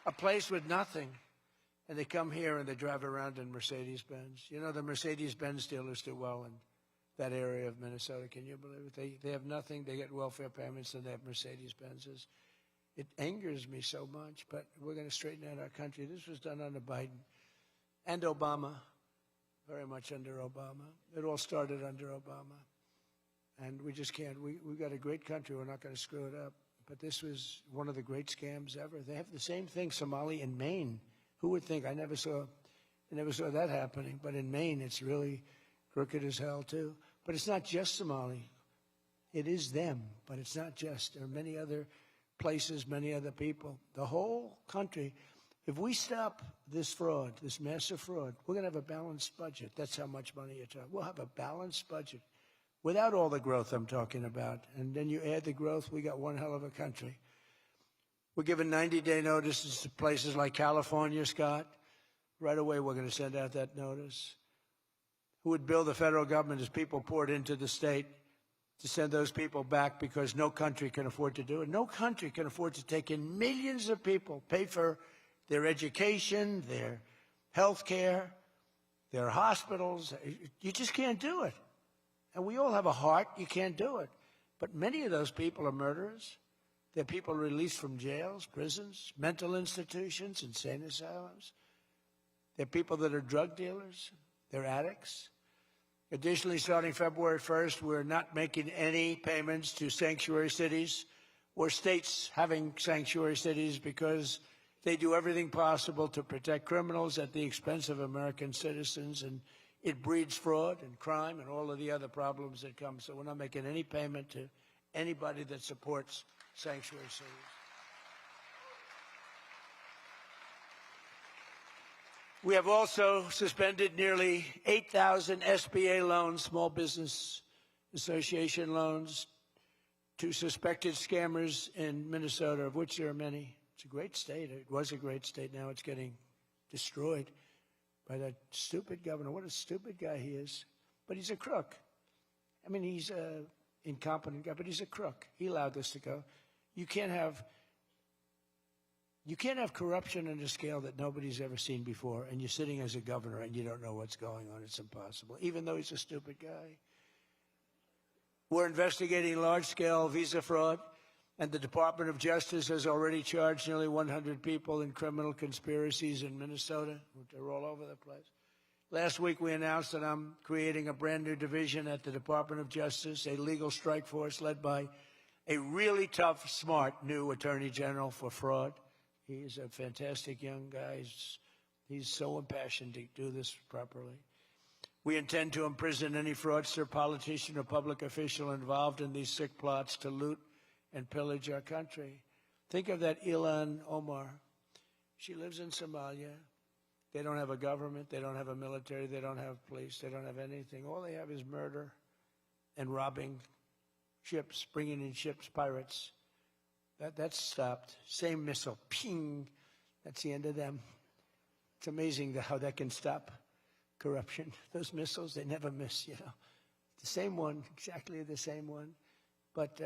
a place with nothing, and they come here and they drive around in Mercedes-Benz. You know, the Mercedes-Benz dealers do well in that area of Minnesota. Can you believe it? They have nothing. They get welfare payments, and they have Mercedes-Benzes. It angers me so much, but we're going to straighten out our country. This was done under Biden and Obama, very much under Obama. It all started under Obama. And we just can't. We've got a great country. We're not going to screw it up. But this was one of the great scams ever. They have the same thing, Somali in Maine. Who would think? I never saw that happening. But in Maine, it's really crooked as hell, too. But it's not just Somali. It is them, but it's not just. There are many other places, many other people. The whole country, if we stop this fraud, this massive fraud, we're going to have a balanced budget. That's how much money you're talking. We'll have a balanced budget without all the growth I'm talking about. And then you add the growth, we got one hell of a country. We're giving 90-day notices to places like California, Scott. Right away, we're going to send out that notice. Who would bill the federal government as people poured into the state to send those people back, because no country can afford to do it. No country can afford to take in millions of people, pay for their education, their health care, their hospitals. You just can't do it. And we all have a heart. You can't do it. But many of those people are murderers. They're people released from jails, prisons, mental institutions, insane asylums. They're people that are drug dealers. They're addicts. Additionally, starting February 1st, we're not making any payments to sanctuary cities or states having sanctuary cities, because they do everything possible to protect criminals at the expense of American citizens, and it breeds fraud and crime and all of the other problems that come. So we're not making any payment to anybody that supports sanctuary cities. We have also suspended nearly 8,000 SBA loans, Small Business Association loans, to suspected scammers in Minnesota, of which there are many. It's a great state. It was a great state. Now it's getting destroyed by that stupid governor. What a stupid guy he is. But he's a crook. I mean, he's an incompetent guy, but he's a crook. He allowed this to go. You can't have corruption on a scale that nobody's ever seen before, and you're sitting as a governor and you don't know what's going on. It's impossible, even though he's a stupid guy. We're investigating large-scale visa fraud, and the Department of Justice has already charged nearly 100 people in criminal conspiracies in Minnesota. They're all over the place. Last week, we announced that I'm creating a brand-new division at the Department of Justice, a legal strike force led by a really tough, smart new Attorney General for fraud. He's a fantastic young guy. He's so impassioned to do this properly. We intend to imprison any fraudster, politician, or public official involved in these sick plots to loot and pillage our country. Think of that Ilan Omar. She lives in Somalia. They don't have a government. They don't have a military. They don't have police. They don't have anything. All they have is murder and robbing ships, bringing in ships, pirates. That's stopped. Same missile, ping. That's the end of them. It's amazing how that can stop corruption. Those missiles, they never miss, you know. The same one, exactly the same one. But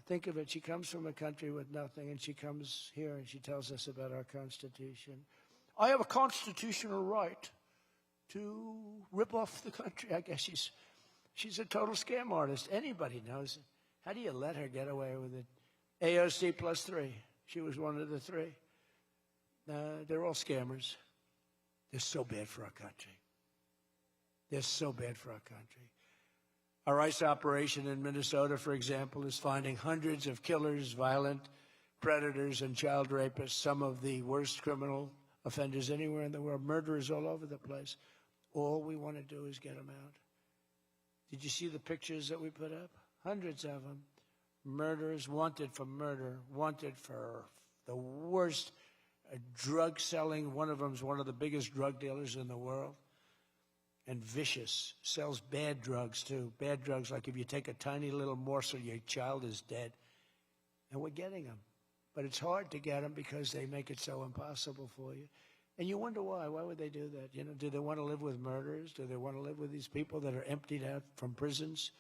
think of it, she comes from a country with nothing, and she comes here and she tells us about our Constitution. I have a constitutional right to rip off the country. I guess she's a total scam artist. Anybody knows it. How do you let her get away with it? AOC plus 3. She was one of the 3. They're all scammers. They're so bad for our country. They're so bad for our country. Our ICE operation in Minnesota, for example, is finding hundreds of killers, violent predators, and child rapists, some of the worst criminal offenders anywhere in the world, murderers all over the place. All we want to do is get them out. Did you see the pictures that we put up? Hundreds of them. Murderers, wanted for murder, wanted for the worst drug selling. One of them is one of the biggest drug dealers in the world. And vicious, sells bad drugs too. Bad drugs, like if you take a tiny little morsel, your child is dead. And we're getting them. But it's hard to get them because they make it so impossible for you. And you wonder why. Why would they do that? You know, do they want to live with murderers? Do they want to live with these people that are emptied out from prisons?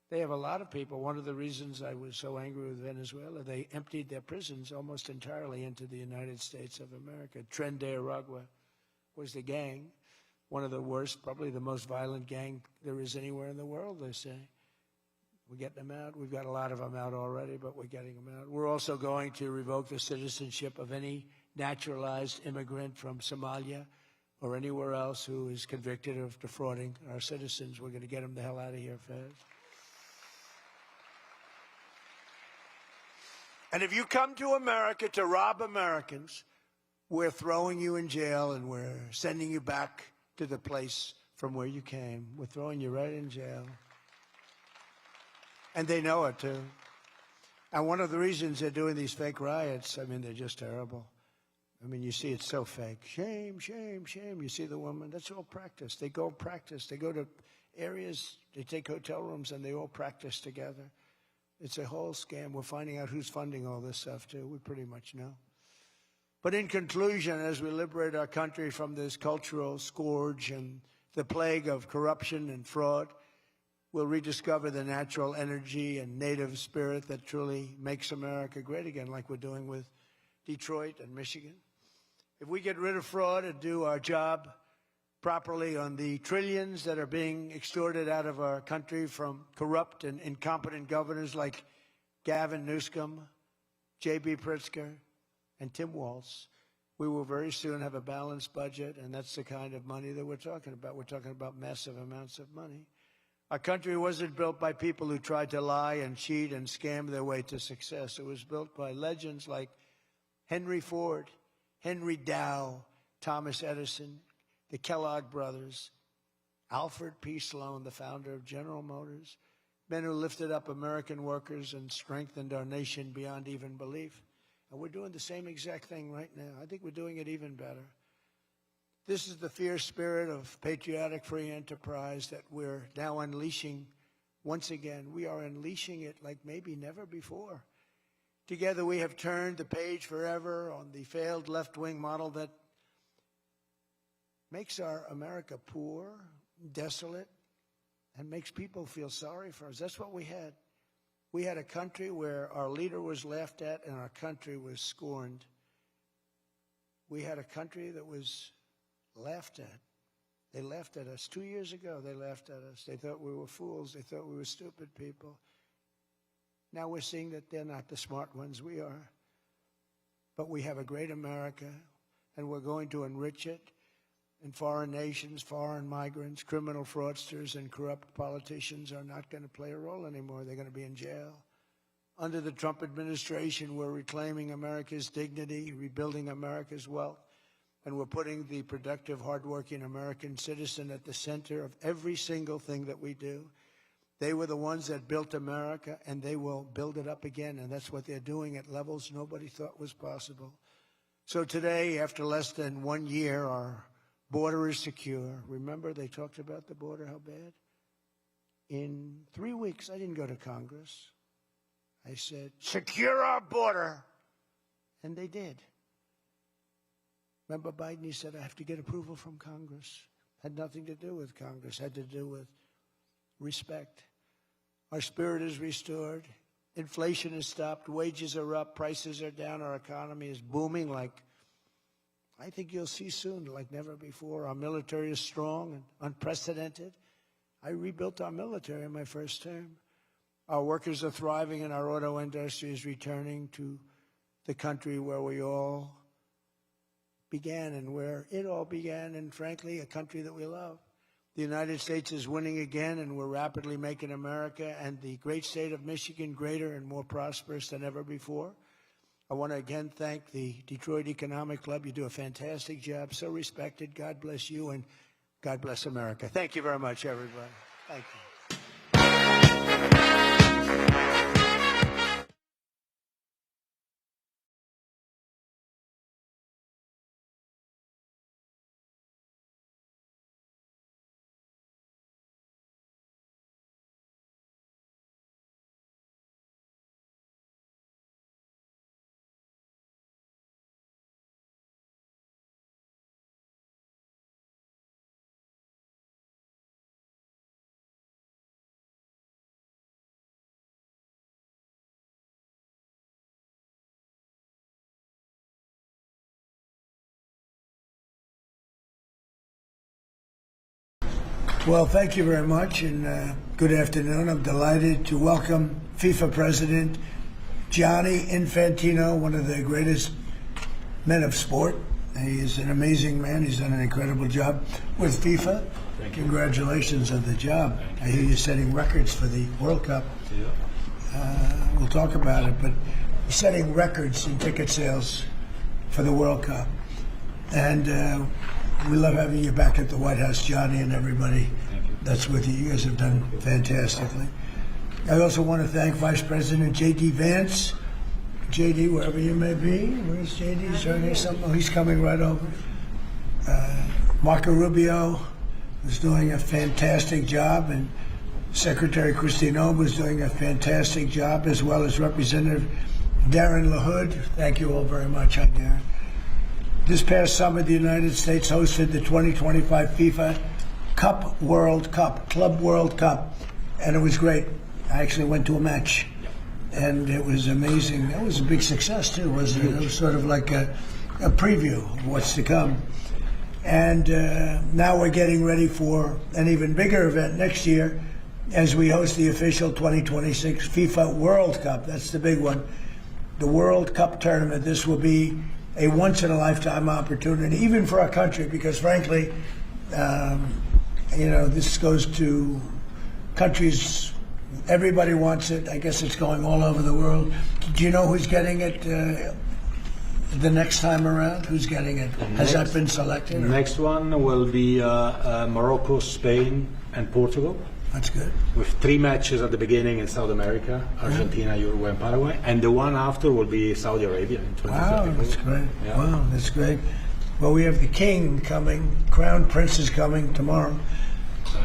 They have a lot of people. One of the reasons I was so angry with Venezuela, they emptied their prisons almost entirely into the United States of America. Tren de Aragua was the gang. One of the worst, probably the most violent gang there is anywhere in the world, they say. We're getting them out. We've got a lot of them out already, but we're getting them out. We're also going to revoke the citizenship of any naturalized immigrant from Somalia or anywhere else who is convicted of defrauding our citizens. We're going to get them the hell out of here fast. And if you come to America to rob Americans, we're throwing you in jail and we're sending you back to the place from where you came. We're throwing you right in jail. And they know it, too. And one of the reasons they're doing these fake riots, I mean, they're just terrible. I mean, you see it's so fake. Shame, shame, shame. You see the woman, that's all practice. They go practice. They go to areas, they take hotel rooms, and they all practice together. It's a whole scam. We're finding out who's funding all this stuff, too. We pretty much know. But in conclusion, as we liberate our country from this cultural scourge and the plague of corruption and fraud, we'll rediscover the natural energy and native spirit that truly makes America great again, like we're doing with Detroit and Michigan. If we get rid of fraud and do our job properly on the trillions that are being extorted out of our country from corrupt and incompetent governors like Gavin Newsom, J.B. Pritzker, and Tim Walz, we will very soon have a balanced budget, and that's the kind of money that we're talking about. We're talking about massive amounts of money. Our country wasn't built by people who tried to lie and cheat and scam their way to success. It was built by legends like Henry Ford, Henry Dow, Thomas Edison, the Kellogg brothers, Alfred P. Sloan, the founder of General Motors, men who lifted up American workers and strengthened our nation beyond even belief. And we're doing the same exact thing right now. I think we're doing it even better. This is the fierce spirit of patriotic free enterprise that we're now unleashing once again. We are unleashing it like maybe never before. Together we have turned the page forever on the failed left-wing model that makes our America poor, desolate, and makes people feel sorry for us. That's what we had. We had a country where our leader was laughed at and our country was scorned. We had a country that was laughed at. They laughed at us. 2 years ago, they laughed at us. They thought we were fools. They thought we were stupid people. Now we're seeing that they're not the smart ones. We are. But we have a great America, and we're going to enrich it. And foreign nations, foreign migrants, criminal fraudsters, and corrupt politicians are not going to play a role anymore. They're going to be in jail. Under the Trump administration, we're reclaiming America's dignity, rebuilding America's wealth, and we're putting the productive, hardworking American citizen at the center of every single thing that we do. They were the ones that built America, and they will build it up again, and that's what they're doing at levels nobody thought was possible. So today, after less than 1 year, our border is secure. Remember, they talked about the border, how bad? In 3 weeks, I didn't go to Congress. I said, secure our border. And they did. Remember Biden, he said, I have to get approval from Congress. Had nothing to do with Congress, had to do with respect. Our spirit is restored. Inflation has stopped. Wages are up. Prices are down. Our economy is booming like I think you'll see soon, like never before. Our military is strong and unprecedented. I rebuilt our military in my first term. Our workers are thriving and our auto industry is returning to the country where we all began and where it all began, and frankly, a country that we love. The United States is winning again, and we're rapidly making America and the great state of Michigan greater and more prosperous than ever before. I want to again thank the Detroit Economic Club. You do a fantastic job, so respected. God bless you, and God bless America. Thank you very much, everybody. Thank you. Well, thank you very much, and good afternoon. I'm delighted to welcome FIFA President Gianni Infantino, one of the greatest men of sport. He is an amazing man. He's done an incredible job with FIFA. Thank you. Congratulations on the job. I hear you're setting records for the World Cup. Yeah. We'll talk about it, but you're setting records in ticket sales for the World Cup. And we love having you back at the White House, Johnny, and everybody that's with you. You guys have done fantastically. I also want to thank Vice President J.D. Vance. J.D., wherever you may be. Where's J.D.? Is there something? Oh, he's coming right over. Marco Rubio is doing a fantastic job, and Secretary Kristi Noem was doing a fantastic job, as well as Representative Darren LaHood. Thank you all very much. Hi, Darren. This past summer, the United States hosted the 2025 FIFA Club World Cup, and it was great. I actually went to a match, and it was amazing. It was a big success, too, wasn't it? It was sort of like a preview of what's to come. And now we're getting ready for an even bigger event next year as we host the official 2026 FIFA World Cup. That's the big one. The World Cup tournament. This will be a once-in-a-lifetime opportunity, even for our country, because frankly, this goes to countries, everybody wants it. I guess it's going all over the world. Do you know who's getting it the next time around? Who's getting it? Has that been selected? The next one will be Morocco, Spain, and Portugal. That's good. With 3 matches at the beginning in South America, Argentina, Uruguay, and Paraguay. And the one after will be Saudi Arabia in 2024. Wow, that's great. Yeah. Wow, that's great. Well, we have the king coming. Crown Prince is coming tomorrow.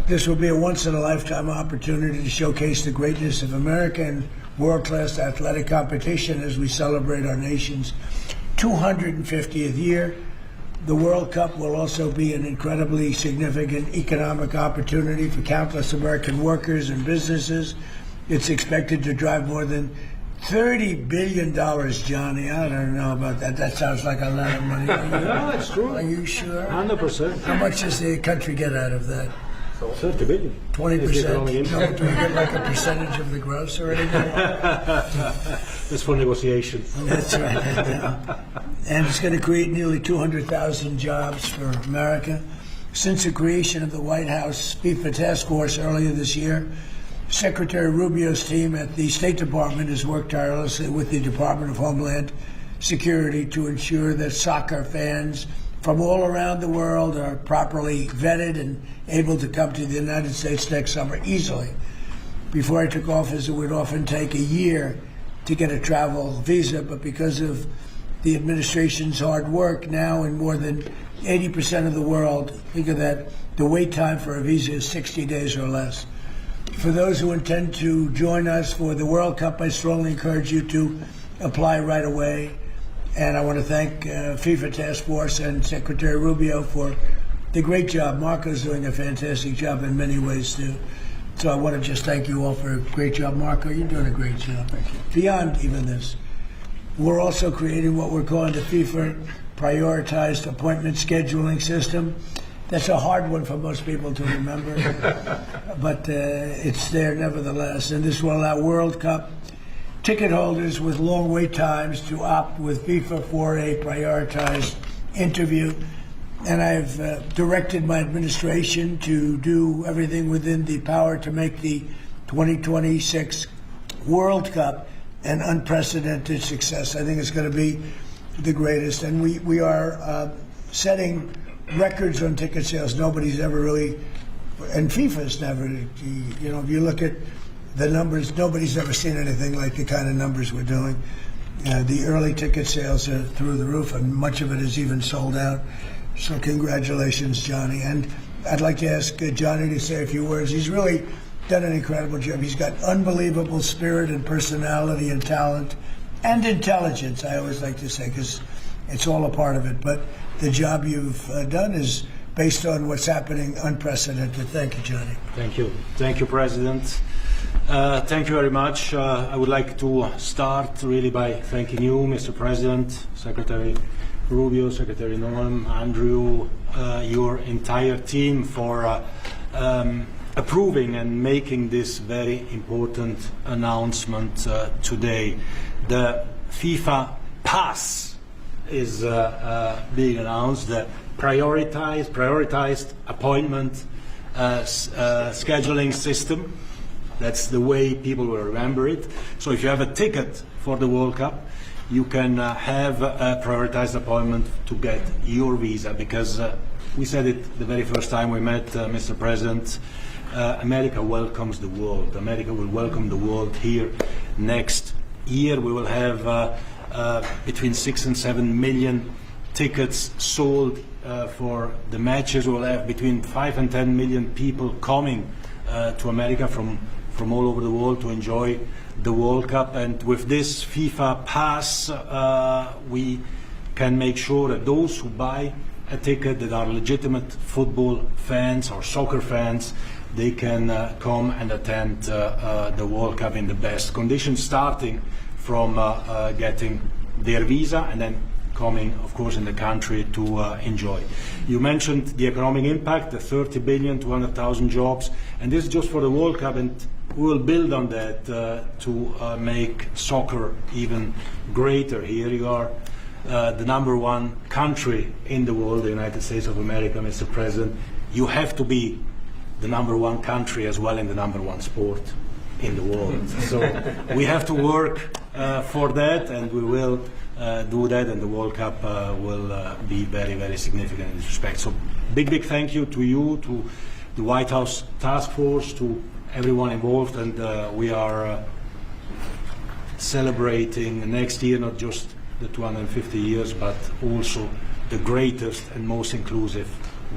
This will be a once-in-a-lifetime opportunity to showcase the greatness of America and world-class athletic competition as we celebrate our nation's 250th year. The World Cup will also be an incredibly significant economic opportunity for countless American workers and businesses. It's expected to drive more than $30 billion, Johnny. I don't know about that. That sounds like a lot of money. No, it's true. Are you sure? 100%. How much does the country get out of that? 30 billion. 20%. No, do we get like a percentage of the gross or anything? That's for negotiations. That's right. And it's going to create nearly 200,000 jobs for America. Since the creation of the White House FIFA Task Force earlier this year, Secretary Rubio's team at the State Department has worked tirelessly with the Department of Homeland Security to ensure that soccer fans from all around the world are properly vetted and able to come to the United States next summer easily. Before I took office, it would often take a year to get a travel visa, but because of the administration's hard work. Now in more than 80% of the world, think of that, the wait time for a visa is 60 days or less. For those who intend to join us for the World Cup, I strongly encourage you to apply right away. And I want to thank FIFA Task Force and Secretary Rubio for the great job. Marco's doing a fantastic job in many ways, too. So I want to just thank you all for a great job. Marco, you're doing a great job. Thank you. Beyond even this, we're also creating what we're calling the FIFA Prioritized Appointment Scheduling System. That's a hard one for most people to remember, but it's there nevertheless. And this will allow World Cup ticket holders with long wait times to opt with FIFA for a prioritized interview. And I've directed my administration to do everything within the power to make the 2026 World Cup an unprecedented success. I think it's going to be the greatest. And we are setting records on ticket sales. Nobody's ever really, and FIFA's never, you know, if you look at the numbers, nobody's ever seen anything like the kind of numbers we're doing. The early ticket sales are through the roof, and much of it is even sold out. So congratulations, Johnny. And I'd like to ask Johnny to say a few words. He's really done an incredible job. He's got unbelievable spirit and personality and talent and intelligence, I always like to say, because it's all a part of it. But the job you've done is based on what's happening, unprecedented. Thank you, Johnny. Thank you. Thank you, President. Thank you very much. I would like to start really by thanking you, Mr. President, Secretary Rubio, Secretary Noem, Andrew, your entire team for approving and making this very important announcement today. The FIFA Pass is being announced, the prioritized appointment scheduling system. That's the way people will remember it. So if you have a ticket for the World Cup, you can have a prioritized appointment to get your visa, because we said it the very first time we met, Mr. President, America welcomes the world. America will welcome the world here next year. We will have between 6 and 7 million tickets sold for the matches. We will have between 5 and 10 million people coming to America from all over the world to enjoy the World Cup. And with this FIFA Pass, we can make sure that those who buy a ticket that are legitimate football fans or soccer fans, they can come and attend the World Cup in the best conditions, starting from getting their visa and then coming, of course, in the country to enjoy. You mentioned the economic impact, the 30 billion, 200,000 jobs, and this is just for the World Cup, and we will build on that to make soccer even greater here. You are the #1 country in the world, the United States of America, Mr. President. You have to be the #1 country as well in the #1 sport in the world. So we have to work for that, and we will do that, and the World Cup will be very, very significant in this respect. So big thank you to you, to the White House Task Force, to everyone involved, and we are celebrating next year not just the 250 years, but also the greatest and most inclusive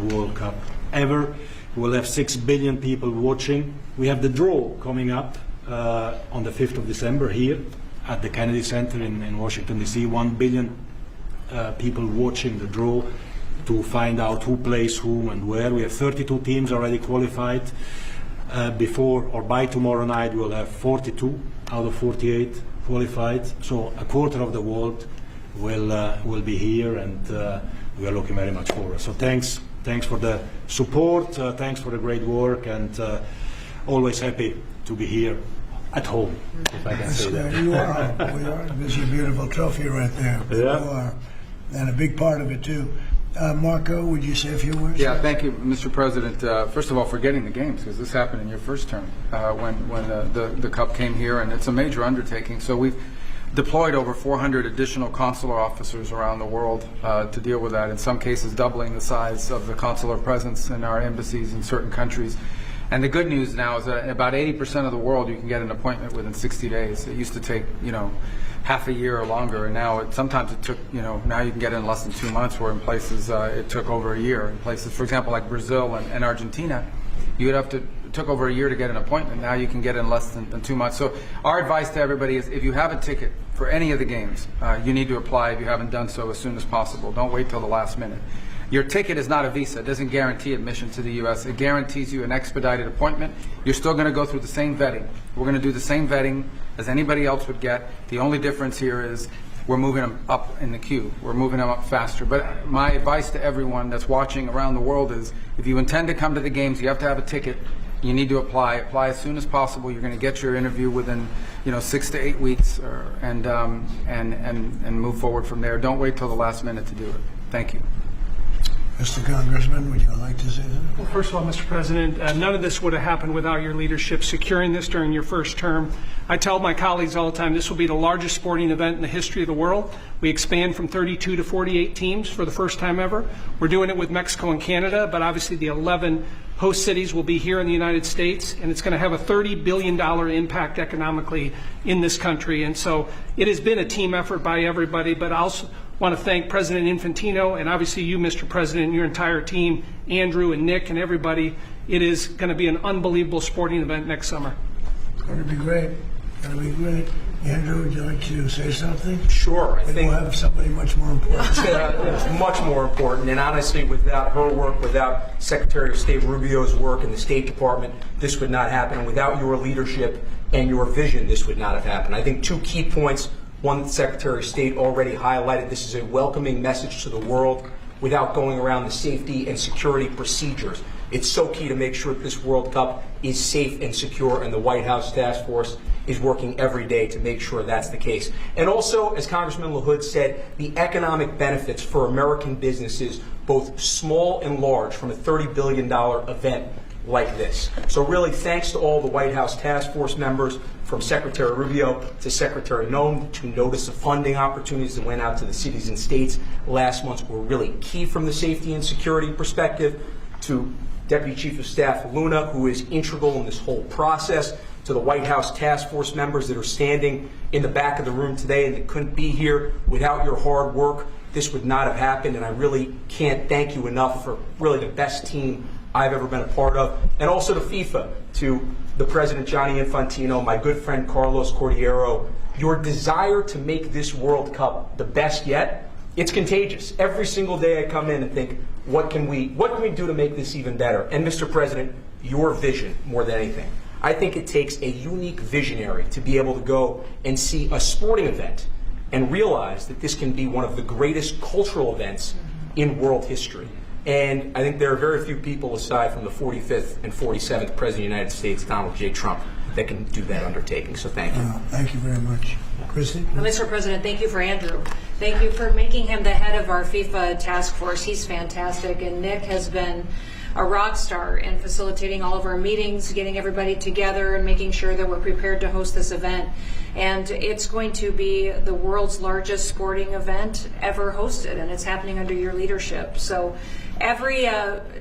World Cup ever. We'll have 6 billion people watching. We have the draw coming up on the 5th of December here at the Kennedy Center in Washington, D.C. 1 billion people watching the draw to find out who plays who and where. We have 32 teams already qualified. Before or by tomorrow night, we'll have 42 out of 48 qualified. So a quarter of the world will be here, and we are looking very much forward. So thanks for the support, thanks for the great work, and always happy to be here at home, if I can say that. You are. We are. There's your beautiful trophy right there. Yeah. You are. And a big part of it, too. Marco, would you say a few words? Yeah, thank you, Mr. President. First of all, for getting the games, because this happened in your first term when the Cup came here, and it's a major undertaking. So we've deployed over 400 additional consular officers around the world to deal with that, in some cases doubling the size of the consular presence in our embassies in certain countries. And the good news now is that in about 80% of the world, you can get an appointment within 60 days. It used to take, half a year or longer, and now sometimes it took, now you can get it in less than 2 months, where in places it took over a year. In places, for example, like Brazil and Argentina, it took over a year to get an appointment. Now you can get it in less than 2 months. So our advice to everybody is, if you have a ticket for any of the games, you need to apply if you haven't done so as soon as possible. Don't wait till the last minute. Your ticket is not a visa. It doesn't guarantee admission to the U.S. It guarantees you an expedited appointment. You're still going to go through the same vetting. We're going to do the same vetting as anybody else would get. The only difference here is we're moving them up in the queue. We're moving them up faster. But my advice to everyone that's watching around the world is, if you intend to come to the games, you have to have a ticket. You need to apply. Apply as soon as possible. You're going to get your interview within, 6 to 8 weeks, and move forward from there. Don't wait till the last minute to do it. Thank you. Mr. Congressman, would you like to say that? Well, first of all, Mr. President, none of this would have happened without your leadership securing this during your first term. I tell my colleagues all the time, this will be the largest sporting event in the history of the world. We expand from 32 to 48 teams for the first time ever. We're doing it with Mexico and Canada, but obviously the 11 host cities will be here in the United States, and it's going to have a $30 billion impact economically in this country. And so it has been a team effort by everybody, but I also want to thank President Infantino and obviously you, Mr. President, and your entire team, Andrew and Nick and everybody. It is going to be an unbelievable sporting event next summer. It's going to be great. It's going to be great. Andrew, would you like to say something? Sure. I think we'll have somebody much more important. it's much more important. And honestly, without her work, without Secretary of State Rubio's work in the State Department, this would not happen. And without your leadership and your vision, this would not have happened. I think 2 key points. One, the Secretary of State already highlighted. This is a welcoming message to the world without going around the safety and security procedures. It's so key to make sure that this World Cup is safe and secure, and the White House Task Force is working every day to make sure that's the case. And also, as Congressman LaHood said, the economic benefits for American businesses, both small and large, from a $30 billion event like this. So really, thanks to all the White House Task Force members, from Secretary Rubio to Secretary Noem, to notice of funding opportunities that went out to the cities and states last month were really key from the safety and security perspective, to Deputy Chief of Staff Luna, who is integral in this whole process, to the White House Task Force members that are standing in the back of the room today and that couldn't be here. Without your hard work, this would not have happened, and I really can't thank you enough for really the best team I've ever been a part of. And also to FIFA, to the President Gianni Infantino, my good friend Carlos Cordiero. Your desire to make this World Cup the best yet, it's contagious. Every single day I come in and think, what can we do to make this even better? And Mr. President, your vision more than anything. I think it takes a unique visionary to be able to go and see a sporting event and realize that this can be one of the greatest cultural events in world history. And I think there are very few people, aside from the 45th and 47th President of the United States, Donald J. Trump, that can do that undertaking. So thank you. Thank you very much. Christy? Well, Mr. President, thank you for Andrew. Thank you for making him the head of our FIFA task force. He's fantastic. And Nick has been a rock star in facilitating all of our meetings, getting everybody together, and making sure that we're prepared to host this event. And it's going to be the world's largest sporting event ever hosted, and it's happening under your leadership. So every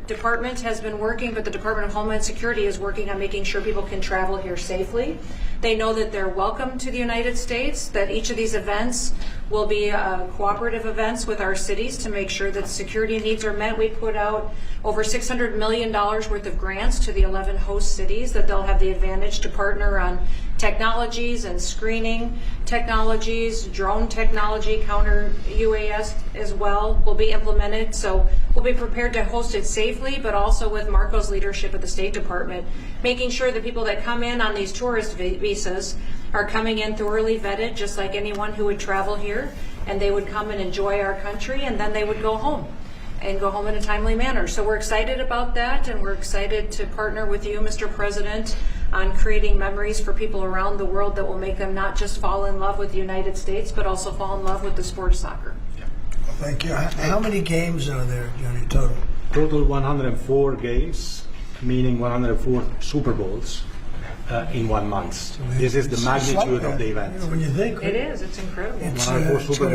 department has been working, but the Department of Homeland Security is working on making sure people can travel here safely. They know that they're welcome to the United States, that each of these events will be cooperative events with our cities to make sure that security needs are met. We put out over $600 million worth of grants to the 11 host cities that they'll have the advantage to partner on technologies and screening technologies, drone technology, counter UAS as well will be implemented. So we'll be prepared to host it safely, but also with Marco's leadership at the State Department, making sure that people that come in on these tourist visas are coming in thoroughly vetted, just like anyone who would travel here, and they would come and enjoy our country, and then they would go home and go home in a timely manner. So we're excited about that, and we're excited to partner with you, Mr. President, on creating memories for people around the world that will make them not just fall in love with the United States, but also fall in love with the sport of soccer. Thank you. How many games are there, Johnny, total? Total 104 games, meaning 104 Super Bowls in 1 month. This is the magnitude of the event. When you think It is. It's incredible. it's 104 Super